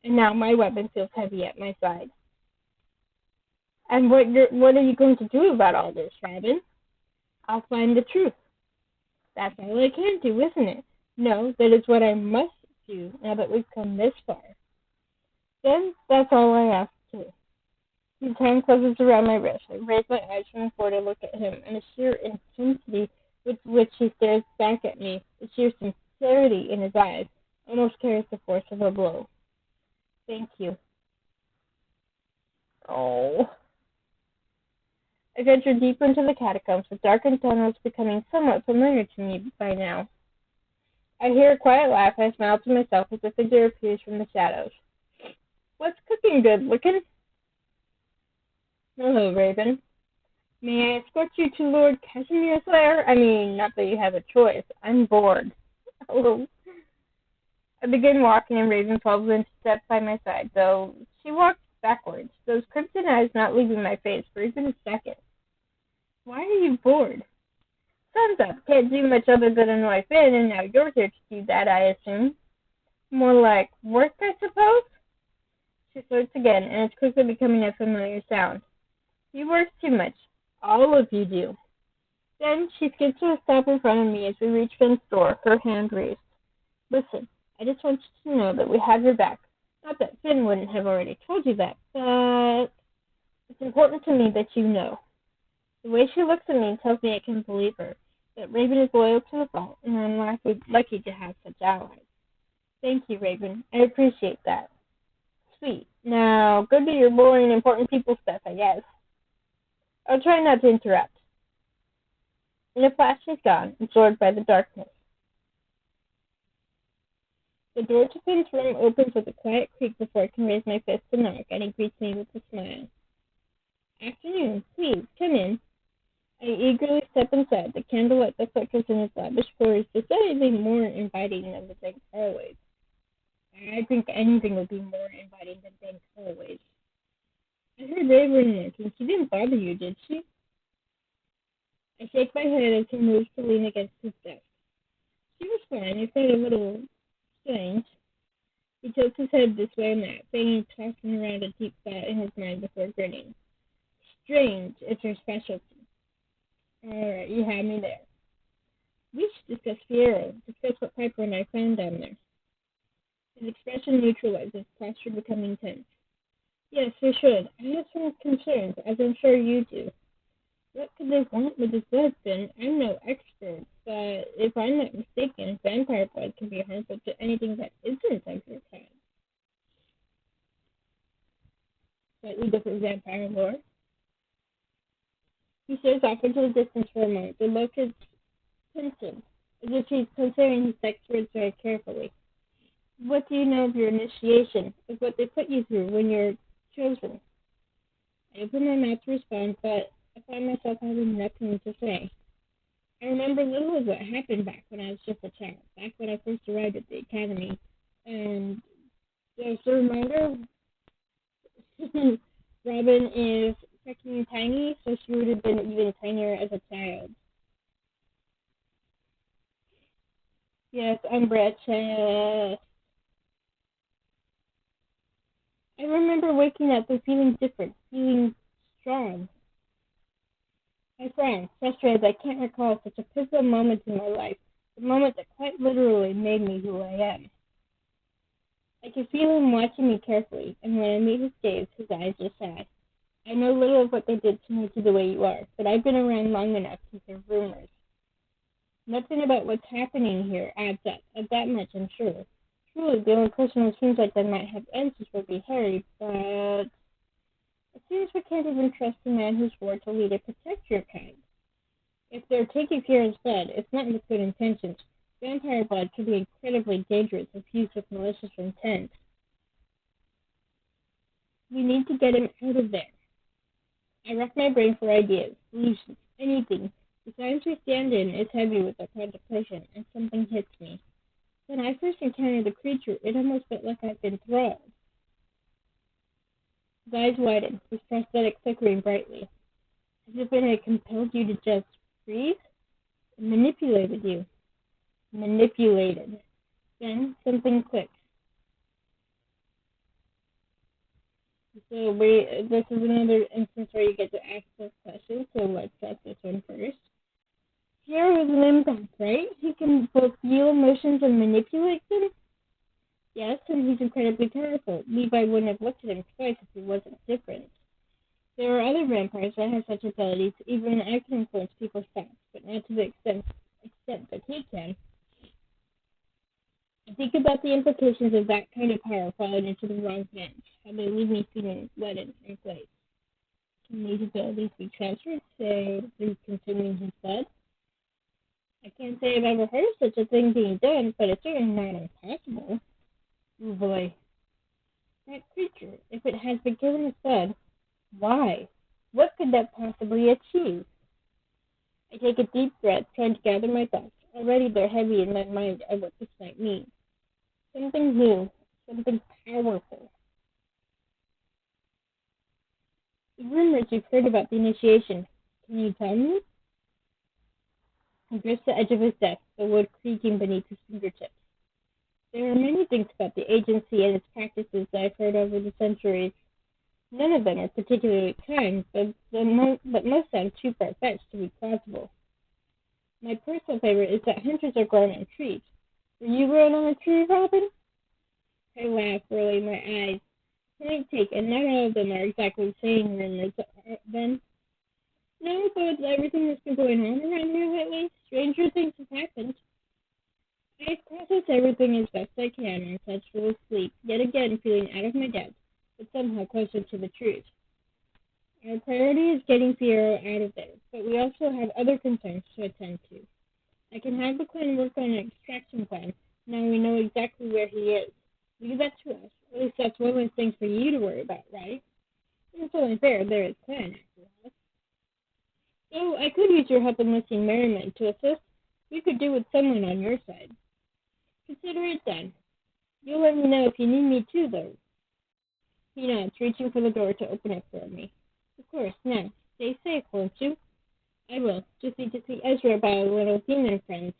[SPEAKER 1] And now my weapon feels heavy at my side. And what are you going to do about all this, Robin? I'll find the truth. That's all I can do, isn't it? No, that is what I must do now that we've come this far. Then that's all I ask too. His hand closes around my wrist. I raise my eyes from the floor to look at him, and the sheer intensity with which he stares back at me, the sheer sincerity in his eyes, almost carries the force of a blow. Thank you. Oh. I venture deeper into the catacombs, the darkened tunnels becoming somewhat familiar to me by now. I hear a quiet laugh, and I smile to myself as a figure appears from the shadows. What's cooking good looking? Hello, Raven. May I escort you to Lord Casimir's lair? I mean, not that you have a choice. I'm bored. Hello. I begin walking, and Raven follows in step by my side, though she walks backwards, those crimson eyes not leaving my face for even a second. Why are you bored? Sun's up. Can't do much other than annoy Finn, and now you're here to do that, I assume. More like work, I suppose? She flirts again, and it's quickly becoming a familiar sound. He works too much. All of you do. Then she skips to a stop in front of me as we reach Finn's door, her hand raised. Listen, I just want you to know that we have your back. Not that Finn wouldn't have already told you that, but it's important to me that you know. The way she looks at me tells me I can believe her, that Raven is loyal to the fault, and I'm lucky to have such allies. Thank you, Raven. I appreciate that. Sweet. Now, go do your boring, important people stuff, I guess. I'll try not to interrupt. In a flash, she's gone, absorbed by the darkness. The door to Finn's room opens with a quiet creak before I can raise my fist to knock, and he greets me with a smile. Afternoon. Please, come in. I eagerly step inside, the candlelight that flickers in his lavish floors decidedly more inviting than the dank hallways. I think anything would be more inviting than dank hallways. I heard Raven working. She didn't bother you, did she? I shake my head as he moves to lean against his desk. She was fine. It felt a little strange. He tilts his head this way and that, banging, tossing around a deep thought in his mind before grinning. Strange, it's her specialty. Alright, you had me there. We should discuss Fiero, discuss what Piper and I found down there. His expression neutralizes, posture becoming tense. Yes, we should. I have some concerns, as I'm sure you do. What could they want with his husband? I'm no expert, but if I'm not mistaken, vampire blood can be harmful to anything that isn't of your kind. Slightly different vampire lore. He stares off into the distance for a moment, the look is pensive, as if he's considering his next words very carefully. What do you know of your initiation, of what they put you through when you're chosen? I open my mouth to respond, but I find myself having nothing to say. I remember little of what happened back when I was just a child, back when I first arrived at the academy, and just a reminder, Robin is freaking tiny, so she would have been even tinier as a child. Yes, I'm wretched. I remember waking up and feeling different, feeling strong. I frown, frustrated I can't recall such a pivotal moment in my life, the moment that quite literally made me who I am. I can feel him watching me carefully, and when I meet his gaze, his eyes are sad. I know little of what they did to make you the way you are, but I've been around long enough to hear rumors. Nothing about what's happening here adds up, of that much I'm sure. Truly, the only person who seems like they might have answers would be Harry, but it seems we can't even trust a man who swore to lead and protect your kind. If they're taking Kieran's blood, it's not with good intentions. Vampire blood can be incredibly dangerous if used with malicious intent. We need to get him out of there. I rack my brain for ideas, solutions, anything. The silence we stand in is heavy with our contemplation, and something hits me. When I first encountered the creature, it almost felt like I'd been thralled. His eyes widened, his prosthetic flickering brightly, as if it had compelled you to just breathe. It manipulated you. Manipulated. Then something clicked. So this is another instance where you get to ask this question, so let's test this one first. Hero is an empath, right? He can both feel emotions and manipulate them? Yes, and he's incredibly powerful. Levi wouldn't have looked at him twice if he wasn't different. There are other vampires that have such abilities. Even I can influence people's thoughts, but not to the extent that he can. I think about the implications of that kind of power falling into the wrong hands, how they leave me feeling wedded in place. Can these abilities be transferred, say, through consuming his blood? I can't say I've ever heard of such a thing being done, but it's certainly not impossible. Oh boy. That creature, if it has been given his blood, why? What could that possibly achieve? I take a deep breath, trying to gather my thoughts. Already they're heavy in my mind at what this might mean. Something new, something powerful. The rumors you've heard about the initiation, can you tell me? He grips the edge of his desk, the wood creaking beneath his fingertips. There are many things about the agency and its practices that I've heard over the centuries. None of them are particularly kind, but most sound too far-fetched to be plausible. My personal favorite is that hunters are grown on trees. Were you grown on a tree, Robin? I laugh, rolling my eyes. Point take, and not all of them are exactly saying rumors then. No, but with everything that's been going on around here lately, stranger things have happened. I process everything as best I can on such little sleep, yet again feeling out of my depth, but somehow closer to the truth. Our priority is getting Fierro out of there, but we also have other concerns to attend to. I can have the clan work on an extraction plan, now we know exactly where he is. Leave that to us. At least that's one less thing for you to worry about, right? It's only fair, there is clan, after all. So I could use your help enlisting Merriman to assist. We could do with someone on your side. Consider it done. You'll let me know if you need me too, though. He nods, reaching for the door to open it for me. Of course, now, stay safe, won't you? I will. Just need to see Ezra about a little demon friends.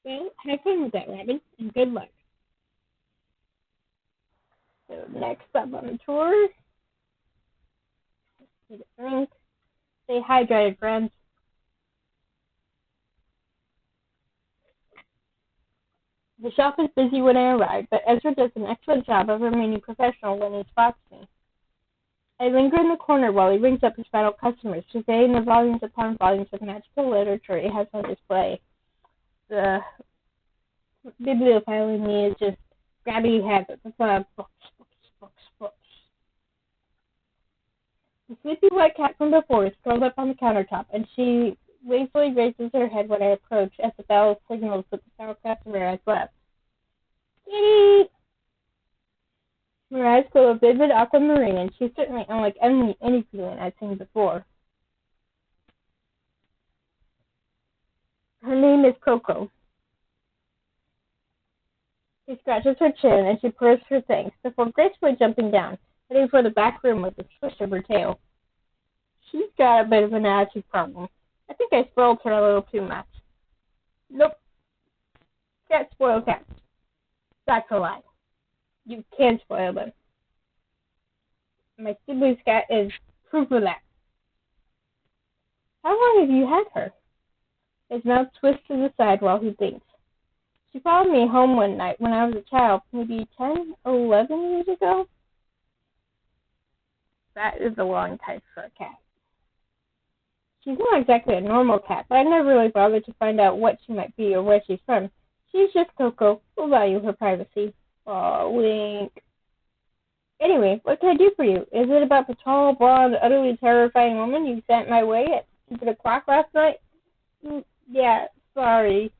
[SPEAKER 1] Well, have fun with that, Robin, and good luck. So next up on the tour, stay hydrated, friends. The shop is busy when I arrive, but Ezra does an excellent job of remaining professional when he spots me. I linger in the corner while he rings up his final customers, surveying the volumes upon volumes of magical literature he has on display. The bibliophile in me is just grabbing habits of books. The sleepy white cat from before is curled up on the countertop, and she lazily raises her head when I approach as the bell signals that the final customer has left. Kitty! Her eyes glow a vivid aquamarine, and she's certainly unlike any feeling I've seen before. Her name is Coco. She scratches her chin and she purrs her thanks before gracefully jumping down, heading for the back room with a swish of her tail. She's got a bit of an attitude problem. I think I spoiled her a little too much. Nope. Can't spoil cats. That's a lie. You can spoil them. My sibling's cat is proof of that. How long have you had her? His mouth twists to the side while he thinks. She followed me home one night when I was a child, maybe 10 or 11 years ago. That is a long time for a cat. She's not exactly a normal cat, but I never really bothered to find out what she might be or where she's from. She's just Coco. We'll value her privacy. Aw, wink. Anyway, what can I do for you? Is it about the tall, blonde, utterly terrifying woman you sent my way at 2 o'clock last night? Yeah, sorry.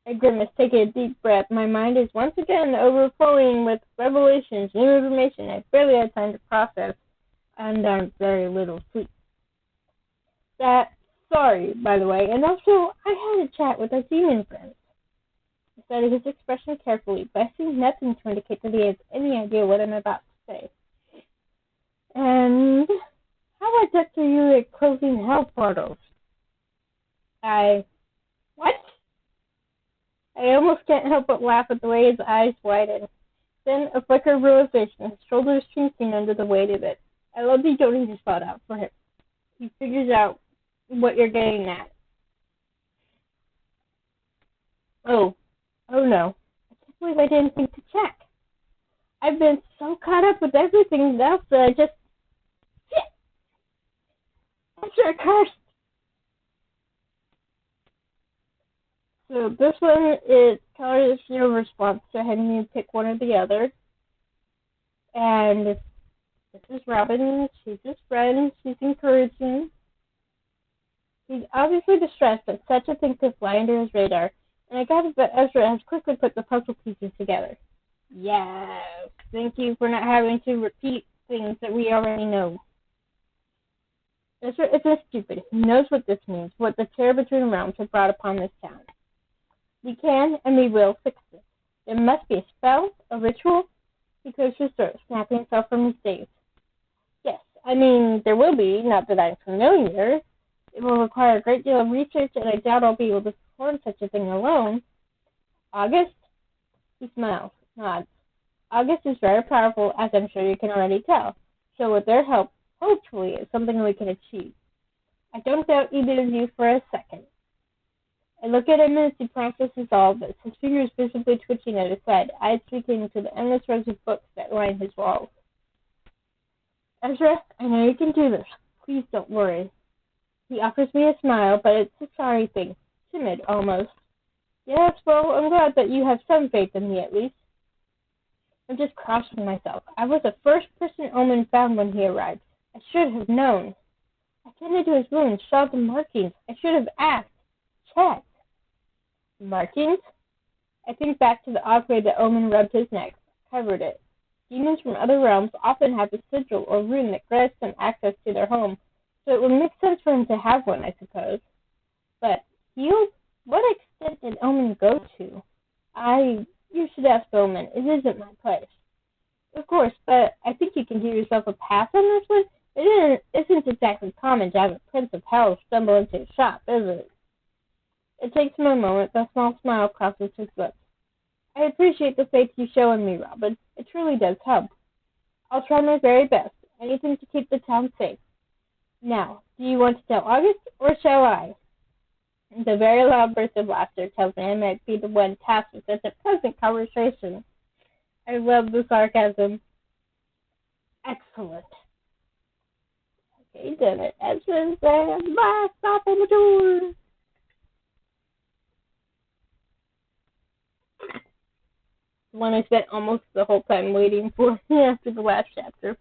[SPEAKER 1] I grimace, taking a deep breath. My mind is once again overflowing with revelations, new information I barely had time to process, and I'm very little sleep. Sorry, by the way, and also, I had a chat with our demon friends. I studied his expression carefully, but I see nothing to indicate that he has any idea what I'm about to say. And how adept are you at closing hell portals? What? I almost can't help but laugh at the way his eyes widen. Then a flicker of realization, his shoulders sinking under the weight of it. I love that you don't need to spell it out for him. He figures out what you're getting at. Oh no. I can't believe I didn't think to check. I've been so caught up with everything else that I just... Shit! I'm sure cursed. So this one is color is your response, so ahead and you pick one or the other. And this is Robin. She's his friend. She's encouraging. He's obviously distressed that such a thing could fly under his radar, and I gather that Ezra has quickly put the puzzle pieces together. Yes, thank you for not having to repeat things that we already know. Ezra isn't stupid. He knows what this means, what the terror between realms have brought upon this town. We can and we will fix this. There must be a spell, a ritual. He clears his throat, snapping himself from his daze. Yes, I mean, there will be, not that I'm familiar. It will require a great deal of research, and I doubt I'll be able to perform such a thing alone. August? He smiles, nods. August is very powerful, as I'm sure you can already tell. So with their help, hopefully it's something we can achieve. I don't doubt either of you for a second. I look at him as he processes all of this, his fingers visibly twitching at his side, eyes tweaking to the endless rows of books that line his walls. Ezra, I know you can do this. Please don't worry. He offers me a smile, but it's a sorry thing, timid almost. Yes, well, I'm glad that you have some faith in me at least. I'm just crossing myself. I was the first person Omen found when he arrived. I should have known. I tended to his wounds, saw the markings. I should have asked, checked. Markings? I think back to the odd way that Omen rubbed his neck, covered it. Demons from other realms often have a sigil or rune that grants them access to their home, so it would make sense for him to have one, I suppose. But healed? What extent did Omen go to? You should ask Omen. It isn't my place. Of course, but I think you can give yourself a pass on this one. It isn't exactly common to have a Prince of Hell stumble into a shop, is it? It takes him a moment, but a small smile crosses his lips. I appreciate the faith you show in me, Robin. It truly does help. I'll try my very best. Anything to keep the town safe. Now, do you want to tell August, or shall I? The very loud burst of laughter tells me I might be the one tasked with such a pleasant conversation. I love the sarcasm. Excellent. Okay, done it. Ezra says, last stop on the tour. The one I spent almost the whole time waiting for after the last chapter.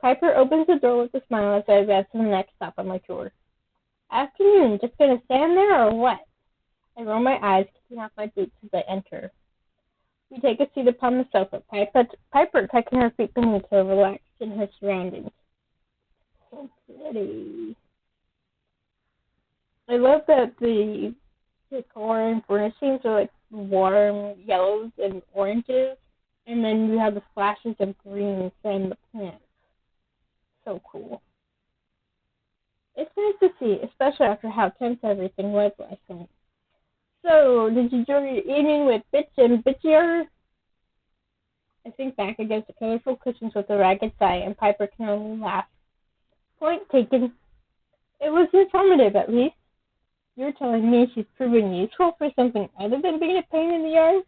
[SPEAKER 1] Piper opens the door with a smile as I advance to the next stop on my tour. Afternoon, just gonna stand there or what? I roll my eyes, kicking off my boots as I enter. We take a seat upon the sofa, Piper tucking her feet beneath her, relaxed in her surroundings. So pretty. I love that the decor and furnishings are like warm yellows and oranges, and then you have the flashes of green from the plants. So cool. It's nice to see, especially after how tense everything was last night. So, did you enjoy your evening with Bitch and Bitchier? I think back against the colorful cushions with a ragged sigh, and Piper can only laugh. Point taken. It was informative, at least. You're telling me she's proven useful for something other than being a pain in the arse?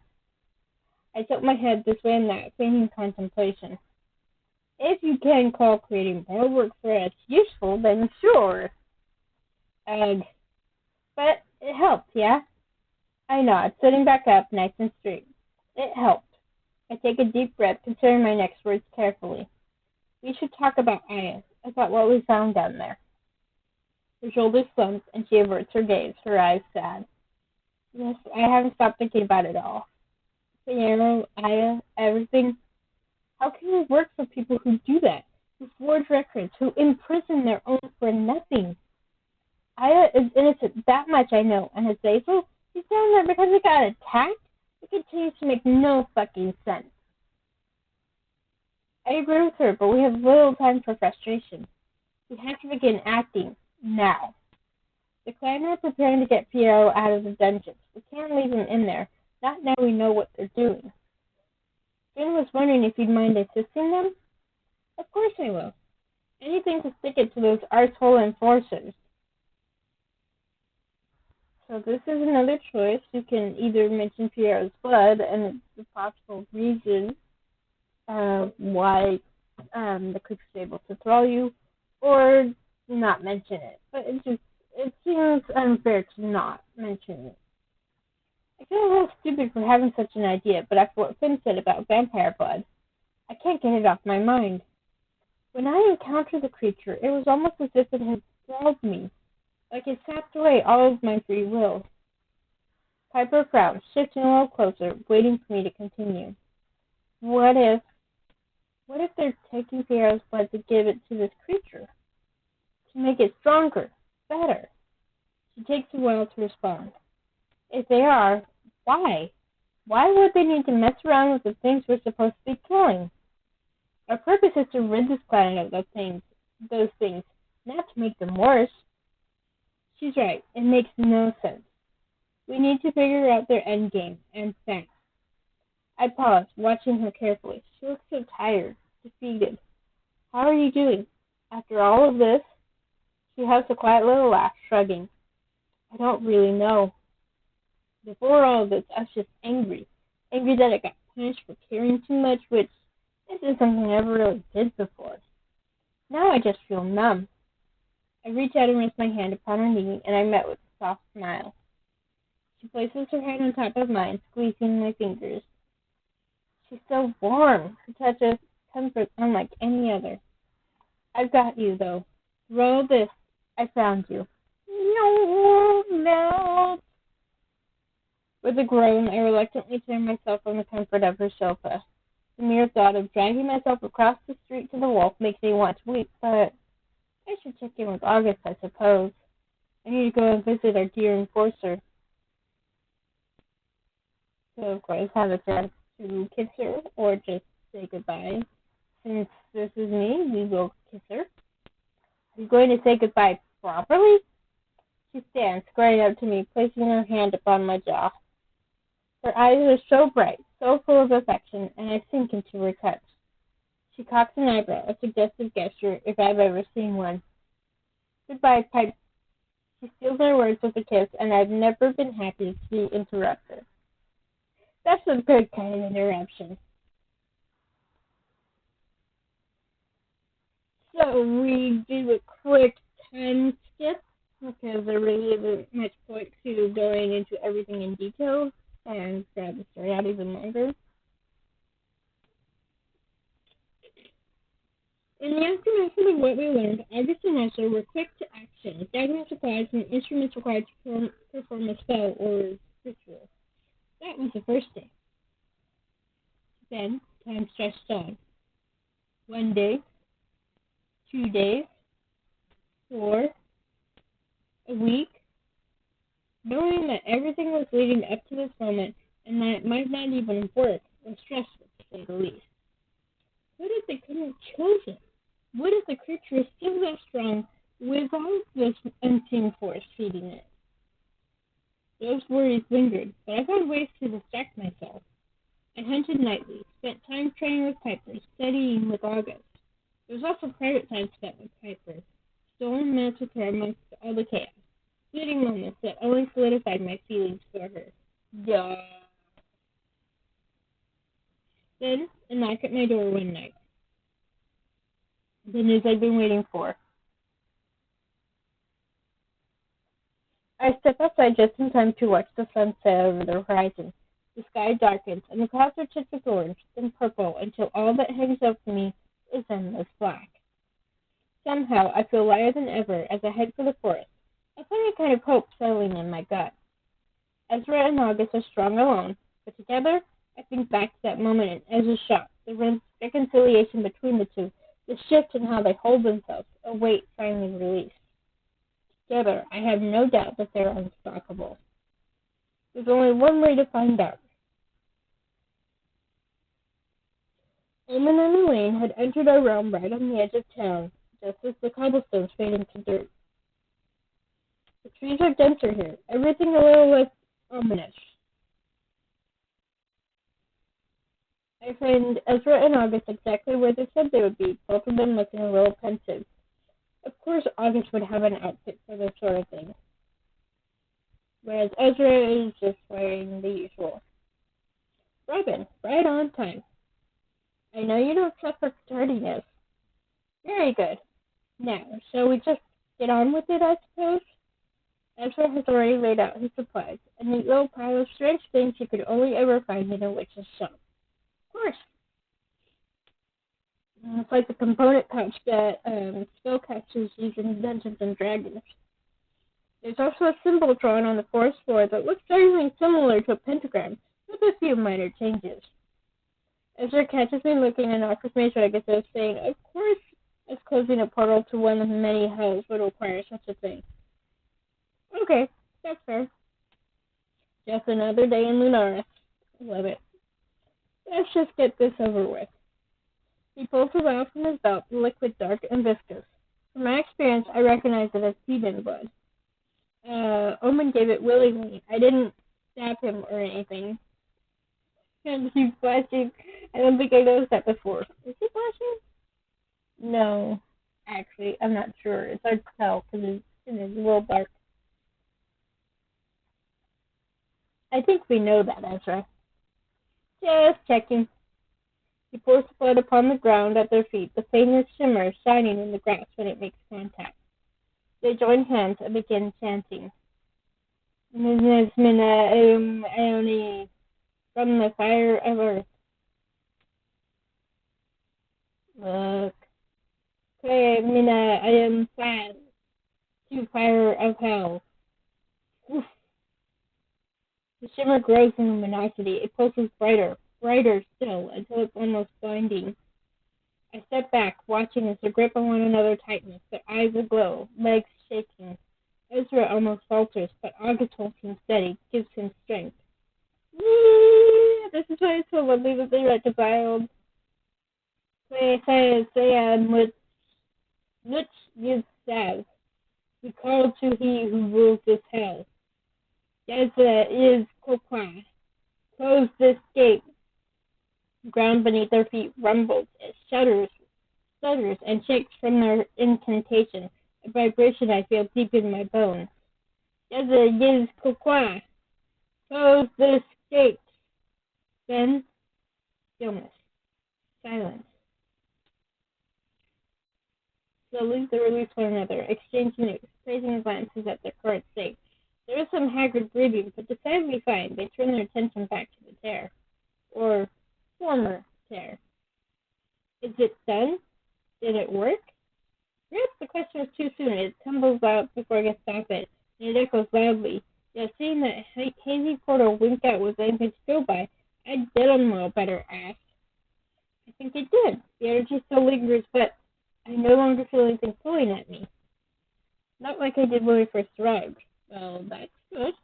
[SPEAKER 1] I tilt my head this way and that, feigning contemplation. If you can call creating more work for us useful, then sure. Ugh. But it helped, yeah? I nod, sitting back up, nice and straight. It helped. I take a deep breath, considering my next words carefully. We should talk about Aya, about what we found down there. Her shoulders slump, and she averts her gaze, her eyes sad. Yes, I haven't stopped thinking about it all. Piano, Aya, everything. How can we work for people who do that, who forge records, who imprison their own for nothing? Aya is innocent, that much I know, and Hazazel, he's down there because he got attacked? It continues to make no fucking sense. I agree with her, but we have little time for frustration. We have to begin acting now. The clan are preparing to get Piero out of the dungeons. We can't leave him in there, not now we know what they're doing. Finn was wondering if you'd mind assisting them? Of course I will. Anything to stick it to those arsehole enforcers. So this is another choice. You can either mention Piero's blood and the possible reason why the creature's able to throw you, or not mention it. But it seems unfair to not mention it. I feel a little stupid for having such an idea, but after what Finn said about vampire blood, I can't get it off my mind. When I encountered the creature, it was almost as if it had thralled me, like it sapped away all of my free will. Piper frowned, shifting a little closer, waiting for me to continue. What if they're taking Piero's blood to give it to this creature? To make it stronger, better? She takes a while to respond. If they are, why? Why would they need to mess around with the things we're supposed to be killing? Our purpose is to rid this planet of those things, not to make them worse. She's right. It makes no sense. We need to figure out their endgame, and fast. I paused, watching her carefully. She looked so tired, defeated. How are you doing? After all of this, she has a quiet little laugh, shrugging. I don't really know. Before all of this, I was just angry. Angry that I got punished for caring too much, which isn't something I ever really did before. Now I just feel numb. I reach out and rest my hand upon her knee, and I met with a soft smile. She places her hand on top of mine, squeezing my fingers. She's so warm. Her touch is comfort unlike any other. I've got you, though. Through all this, I found you. No, no. With a groan, I reluctantly turned myself from the comfort of her sofa. The mere thought of dragging myself across the street to the wolf makes me want to weep, but I should check in with August, I suppose. I need to go and visit our dear enforcer. So, of course, have a chance to kiss her or just say goodbye. Since this is me, we will kiss her. Are you going to say goodbye properly? She stands, squaring up to me, placing her hand upon my jaw. Her eyes are so bright, so full of affection, and I sink into her touch. She cocks an eyebrow, a suggestive gesture, if I've ever seen one. Goodbye, Pipe. She steals my words with a kiss, and I've never been happy to be interrupted. That's a good kind of interruption. So we do a quick time skip because there really isn't much point to going into everything in detail and drag the story out even longer. In the aftermath of what we learned, August and Esther were quick to action, gathering supplies and instruments required to perform a spell or ritual. That was the first day. Then, time stretched on. 1 day, 2 days, 4, a week. Knowing that everything was leading up to this moment and that it might not even work was stressful, to say the least. What if they couldn't have chosen? What if the creature is still that strong without this unseen force feeding it? Those worries lingered, but I found ways to distract myself. I hunted nightly, spent time training with Piper, studying with August. There was also private time spent with Piper, stolen minutes with her amongst all the chaos, fleeting moments that only solidified my feelings for her. Duh. Then, a knock at my door one night. The news I'd been waiting for. I step outside just in time to watch the sun set over the horizon. The sky darkens, and the clouds are tipped with orange, then purple, until all that hangs over me is endless black. Somehow, I feel lighter than ever as I head for the forest, a funny kind of hope settling in my gut. Ezra and August are strong alone, but together, I think back to that moment in Ezra's shop, the reconciliation between the two, the shift in how they hold themselves, a weight finally released. Together, I have no doubt that they're unstoppable. There's only one way to find out. Eamon and Elaine had entered our realm right on the edge of town, just as the cobblestones fade into dirt. The trees are denser here, everything a little less ominous. I find Ezra and August exactly where they said they would be, both of them looking a little pensive. Of course, August would have an outfit for this sort of thing, whereas Ezra is just wearing the usual. Robin, right on time. I know you don't suffer tardiness. Very good. Now, shall we just get on with it, I suppose? Ezra has already laid out his supplies, a neat little pile of strange things you could only ever find in a witch's shop. Of course. It's like the component pouch that spellcasters use in Dungeons and Dragons. There's also a symbol drawn on the forest floor that looks strikingly similar to a pentagram, with a few minor changes. Ezra catches me looking and offers me a shrug as if saying, of course, as closing a portal to one of many hells would require such a thing. Okay, that's fair. Just another day in Lunaris. Love it. Let's just get this over with. He pulls a vial from his belt, the liquid dark and viscous. From my experience, I recognize it as demon blood. Omen gave it willingly. I didn't stab him or anything. And he's flashing. I don't think I noticed that before. Is he flashing? No, actually, I'm not sure. It's hard to tell because it's a little dark. I think we know that, Ezra. Just checking. He pours the blood upon the ground at their feet, the faintest shimmer shining in the grass when it makes contact. They join hands and begin chanting. Nismina Aoni, from the fire of earth. Look. Kwe Mina I am sad, to fire of hell. Oof. The shimmer grows in luminosity. It pulses brighter, brighter still, until it's almost blinding. I step back, watching as they grip on one another tightens, their eyes aglow, legs shaking. Ezra almost falters, but August holds him steady, gives him strength. Yee! This is why it's so lovely that they reconciled. Which is says, we call to he who rules this hell. Yeza is Kokwa. Close this gate. The ground beneath their feet rumbles. It stutters, and shakes from their incantation. A vibration I feel deep in my bones. Yeza is Kokwa. Close this gate. Then, stillness. Silence. Slowly they release one another, exchanging praising glances at their current state. There is some haggard breathing, but decidedly fine. They turn their attention back to the tear. Or former tear. Is it done? Did it work? Perhaps the question was too soon. It tumbles out before I can stop it, and it echoes loudly. Yet seeing that hazy portal wink out with anything to go by, I didn't know better ask. I think it did. The energy still lingers, but I no longer feel anything pulling at me. Not like I did when we first arrived. Well, that's good.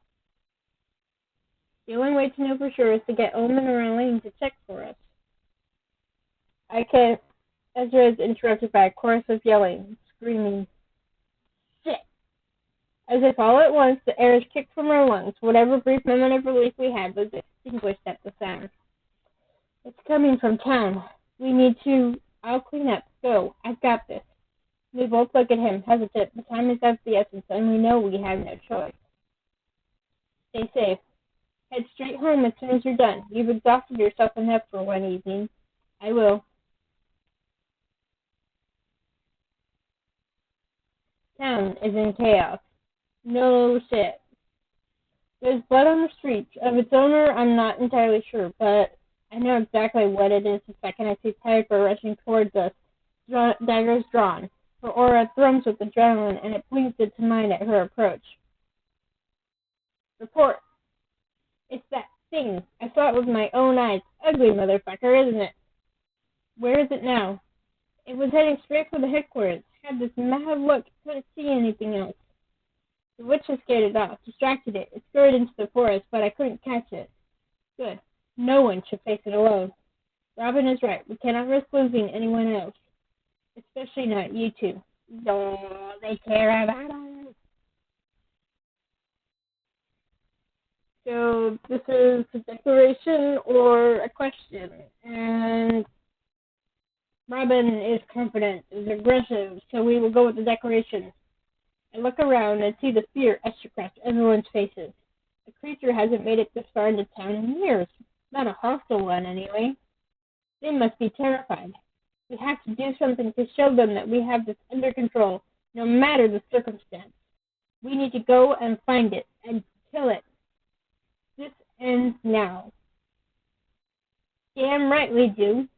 [SPEAKER 1] The only way to know for sure is to get Omen or Elaine to check for us. I can't. Ezra is interrupted by a chorus of yelling, screaming, shit! As if all at once the air is kicked from our lungs. Whatever brief moment of relief we had was extinguished at the sound. It's coming from town. We need to. I'll clean up. Go. I've got this. We both look at him, hesitant. The time is of the essence, and we know we have no choice. Stay safe. Head straight home as soon as you're done. You've exhausted yourself enough for one evening. I will. Town is in chaos. No shit. There's blood on the streets. Of its owner, I'm not entirely sure, but I know exactly what it is the second I see Piper rushing towards us, daggers drawn. Her aura thrums with adrenaline, and it blinks into mine at her approach. Report. It's that thing. I saw it with my own eyes. Ugly motherfucker, isn't it? Where is it now? It was heading straight for the headquarters. Had this mad look. Couldn't see anything else. The witch had scared it off, distracted it. It scurried into the forest, but I couldn't catch it. Good. No one should face it alone. Robin is right. We cannot risk losing anyone else. Especially not you two. No, they care about us. So this is a declaration or a question. And Robin is confident, is aggressive, so we will go with the declaration. I look around and see the fear etched across everyone's faces. The creature hasn't made it this far into town in years. Not a hostile one, anyway. They must be terrified. We have to do something to show them that we have this under control, no matter the circumstance. We need to go and find it, and kill it. This ends now. Damn right we do.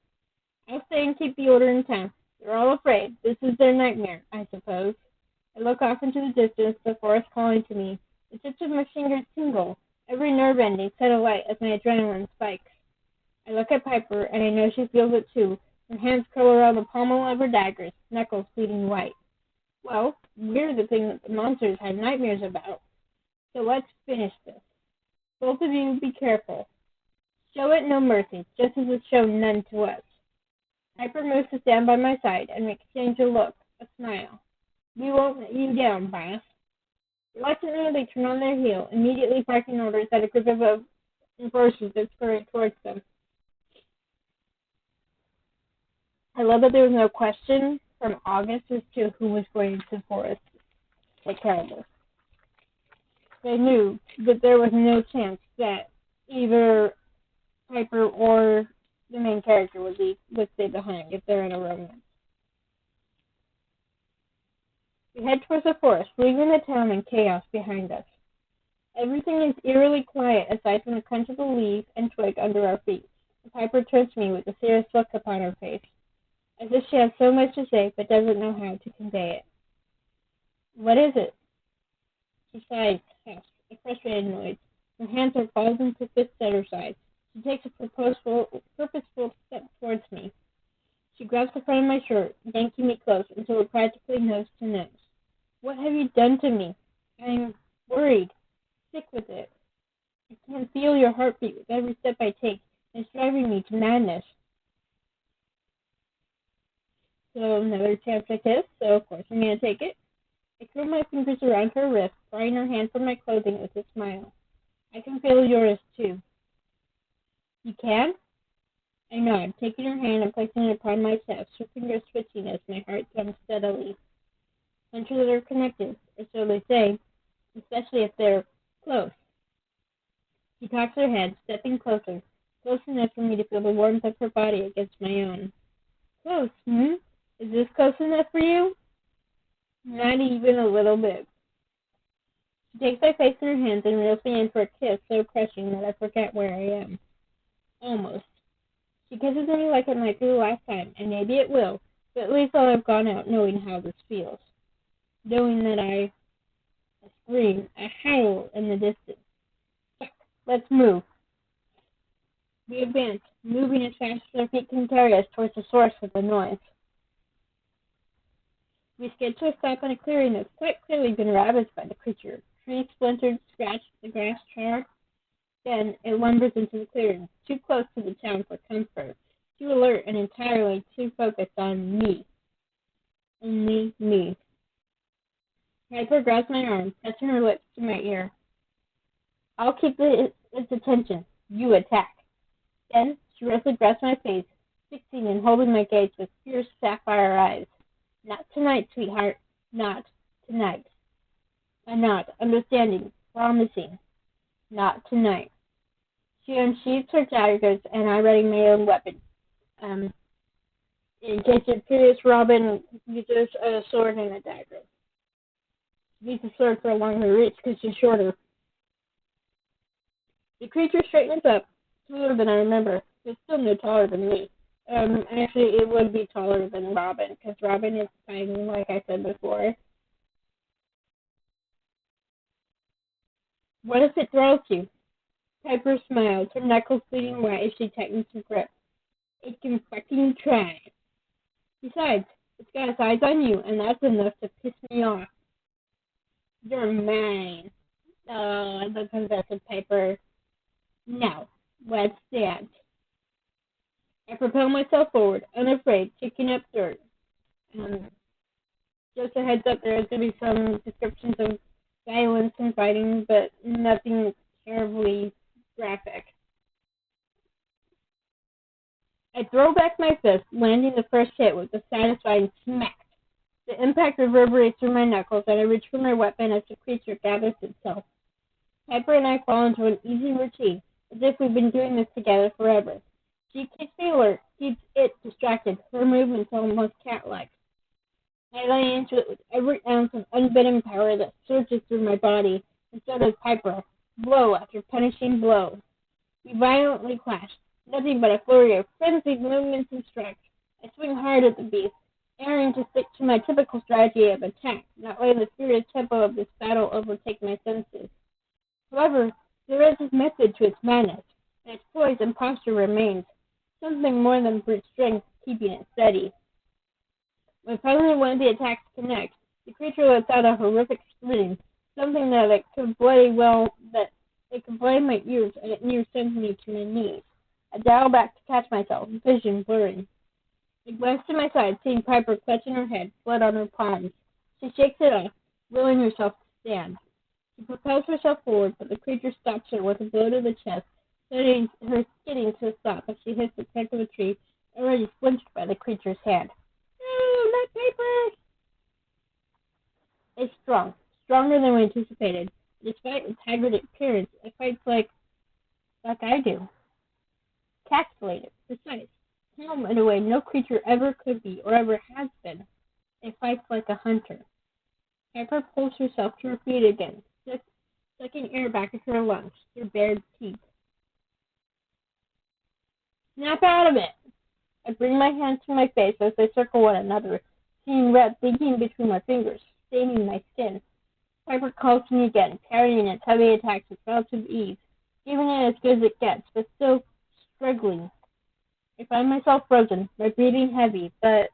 [SPEAKER 1] I'll stay and keep the order in town. They're all afraid. This is their nightmare, I suppose. I look off into the distance, the forest calling to me. The tips of my fingers tingle, every nerve ending set alight as my adrenaline spikes. I look at Piper, and I know she feels it too. Her hands curl around the pommel of her daggers, knuckles bleeding white. Well, we're the thing that the monsters had nightmares about. So let's finish this. Both of you be careful. Show it no mercy, just as it's shown none to us. Piper moves to stand by my side, and we exchange a look, a smile. We won't let you down, boss. Reluctantly, they turn on their heel, immediately barking orders at a group of enforcers that scurry towards them. I love that there was no question. from August as to who was going into the forest to take care of this. They knew that there was no chance that either Piper or the main character would stay behind if they're in a romance. We head towards the forest, leaving the town in chaos behind us. Everything is eerily quiet aside from the crunch of a leaf and twig under our feet. Piper turns to me with a serious look upon her face, as if she has so much to say but doesn't know how to convey it. What is it? She sighs, a frustrated noise. Her hands are balled into fists at her sides. She takes a purposeful step towards me. She grabs the front of my shirt, yanking me close until we're practically nose to nose. What have you done to me? I'm worried, sick with it. I can feel your heartbeat with every step I take. It's driving me to madness. So another chance to kiss, so of course I'm going to take it. I curl my fingers around her wrist, drying her hand from my clothing with a smile. I can feel yours too. You can? I nod, taking her hand and placing it upon my chest, her fingers twitching as my heart drums steadily. Countries are connected, or so they say, especially if they're close. She cocks her head, stepping closer, close enough for me to feel the warmth of her body against my own. Close, Is this close enough for you? Not even a little bit. She takes my face in her hands and reels me in for a kiss so crushing that I forget where I am. Almost. She kisses me like it might be the last time, and maybe it will, but at least I'll have gone out knowing how this feels. Knowing that I scream, a howl in the distance. Let's move. We advance, moving as fast as our feet can carry us towards the source of the noise. We skid to a stop in a clearing that's quite clearly been ravaged by the creature. Trees splintered, scratched, the grass charred. Then it lumbers into the clearing, too close to the town for comfort, too alert and entirely too focused on me. Only me. Piper grabs my arm, touching her lips to my ear. I'll keep its attention. You attack. Then she roughly grabs my face, fixing and holding my gaze with fierce sapphire eyes. Not tonight, sweetheart. Not tonight. I nod, understanding, promising. Not tonight. She unsheathes her daggers, and I ready my own weapon. In case you're curious, Robin uses a sword and a dagger. She uses a sword for a longer reach because she's shorter. The creature straightens up, taller than I remember. It's still no taller than me. Actually, it would be taller than Robin, because Robin is tiny, like I said before. What if it throws you? Piper smiles, her knuckles bleeding white as she tightens her grip. It can fucking try. Besides, it's got its eyes on you, and that's enough to piss me off. You're mine. Oh, the possessive Piper. Now, let's dance. I propel myself forward, unafraid, kicking up dirt. Just a heads up, there is going to be some descriptions of violence and fighting, but nothing terribly graphic. I throw back my fist, landing the first hit with a satisfying smack. The impact reverberates through my knuckles, and I reach for my weapon as the creature gathers itself. Piper and I fall into an easy routine, as if we've been doing this together forever. She keeps me alert, keeps it distracted, her movements almost cat-like. I lay into it with every ounce of unbidden power that surges through my body, and so does Piper, blow after punishing blow. We violently clash, nothing but a flurry of frenzied movements and strikes. I swing hard at the beast, erring to stick to my typical strategy of attack, not letting the furious tempo of this battle overtake my senses. However, there is a method to its madness, and its poise and posture remains, something more than brute strength keeping it steady. When finally one of the attacks connects, the creature lets out a horrific scream, something that it could bloody my ears, and it near sends me to my knees. I dial back to catch myself, vision blurring. I glance to my side, seeing Piper clutching her head, blood on her palms. She shakes it off, willing herself to stand. She propels herself forward, but the creature stops her with a blow to the chest, setting her skidding to a stop as she hits the trunk of a tree, already splintered by the creature's hand. No, not tougher than we anticipated. Despite its haggard appearance, it fights like I do. Calculated, precise, calm in a way no creature ever could be or ever has been. It fights like a hunter. Piper pulls herself to her feet again, sucking air back into her lungs through bared teeth. Snap out of it! I bring my hands to my face as they circle one another, seeing red leaking between my fingers, staining my skin. Piper calls to me again, parrying its heavy attacks with relative ease, giving it as good as it gets, but still struggling. I find myself frozen, my breathing heavy, but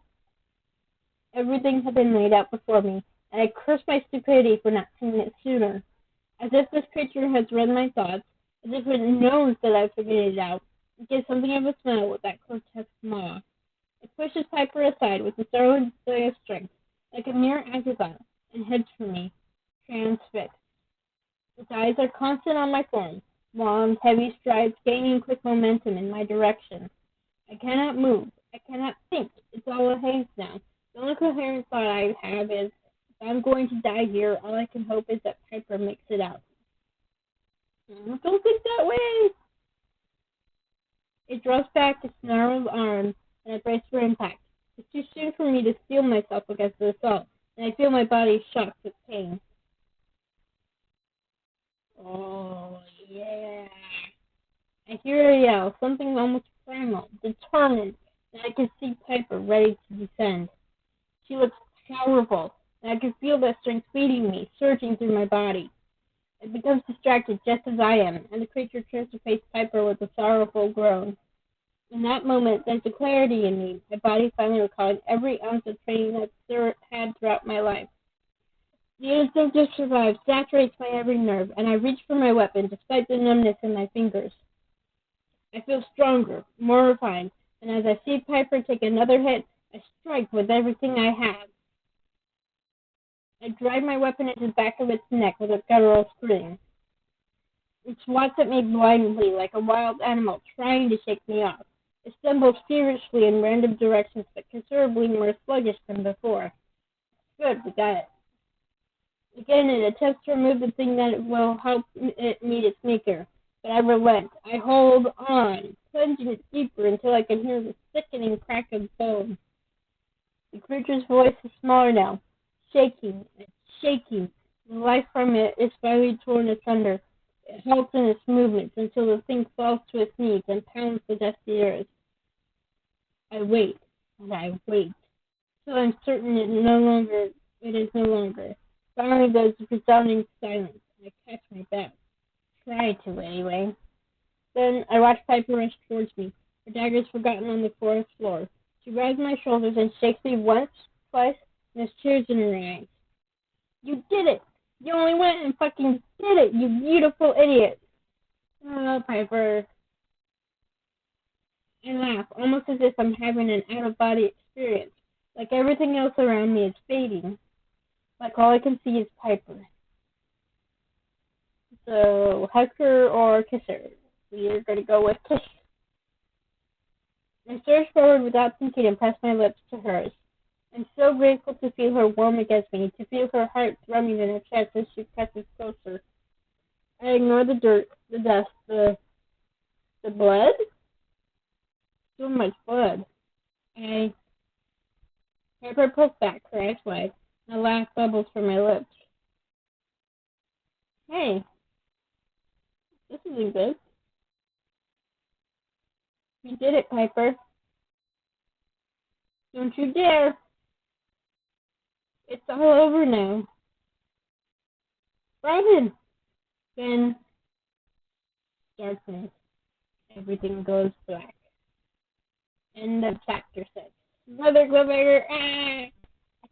[SPEAKER 1] everything had been laid out before me, and I curse my stupidity for not seeing it sooner. As if this creature has read my thoughts, as if it knows that I've figured it out, it gives something of a smile with that grotesque maw. It pushes Piper aside with a thorough display of strength, like a mere acrobat, and heads for me, transfixed. Its eyes are constant on my form, long, heavy strides gaining quick momentum in my direction. I cannot move. I cannot think. It's all a haze now. The only coherent thought I have is, if I'm going to die here, all I can hope is that Piper makes it out. Don't think that way! It draws back its gnarled arms, and I brace for impact. It's too soon for me to steel myself against the assault, and I feel my body shocked with pain. Oh, yeah. I hear a yell, something almost primal, determined, and I can see Piper ready to descend. She looks powerful, and I can feel that strength feeding me, surging through my body. It becomes distracted just as I am, and the creature turns to face Piper with a sorrowful groan. In that moment, there's a clarity in me, my body finally recalling every ounce of training I've had throughout my life. The instinct to survive saturates my every nerve, and I reach for my weapon despite the numbness in my fingers. I feel stronger, more refined, and as I see Piper take another hit, I strike with everything I have. I drive my weapon into the back of its neck with a guttural scream. It swats at me blindly like a wild animal trying to shake me off. It stumbles feverishly in random directions, but considerably more sluggish than before. Good, we got it. Again, it attempts to remove the thing that will help it meet its maker, but I relent. I hold on, plunging it deeper until I can hear the sickening crack of bone. The creature's voice is smaller now, shaking and shaking. The life from it is finally torn asunder. It halts in its movements until the thing falls to its knees and pounds the dusty earth. I wait, and I wait, till I'm certain it is no longer. Finally, there's a resounding silence. I catch my breath. Try to, anyway. Then I watch Piper rush towards me, her daggers forgotten on the forest floor. She grabs my shoulders and shakes me once, twice, and there's tears in her eyes. You did it! You only went and fucking did it, you beautiful idiot! Oh, Piper. I laugh, almost as if I'm having an out-of-body experience, like everything else around me is fading, like all I can see is Piper. So, hug her or kiss her? We're going to go with kiss. I surge forward without thinking and press my lips to hers. I'm so grateful to feel her warm against me, to feel her heart thrumming in her chest as she presses closer. I ignore the dirt, the dust, the blood? So much blood. Piper pulls back, her eyes wide, and a laugh bubbles from my lips. Hey, this isn't good. You did it, Piper. Don't you dare. It's all over now. Robin! Then, darkness. Everything goes black. End of chapter 6. Another cliffhanger. Ah! I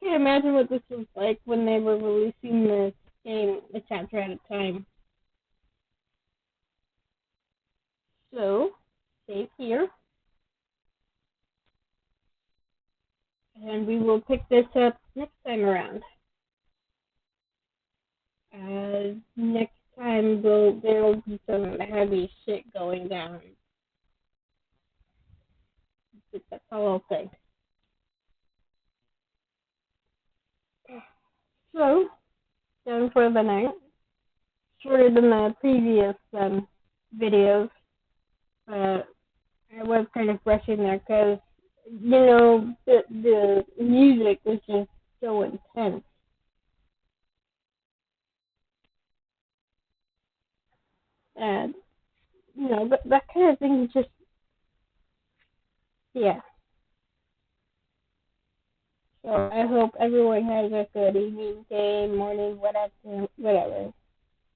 [SPEAKER 1] can't imagine what this was like when they were releasing this game a chapter at a time. So, save here. And we will pick this up next time around. Next time there will be some heavy shit going down. That's all I'll say. So, don't for the night. Shorter than the previous videos, but I was kind of rushing there because, the music was just so intense. And, that kind of thing is just, yeah. So I hope everyone has a good evening, day, morning, whatever.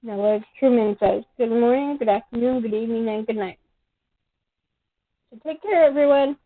[SPEAKER 1] Like Truman says, good morning, good afternoon, good evening, and good night. So take care, everyone.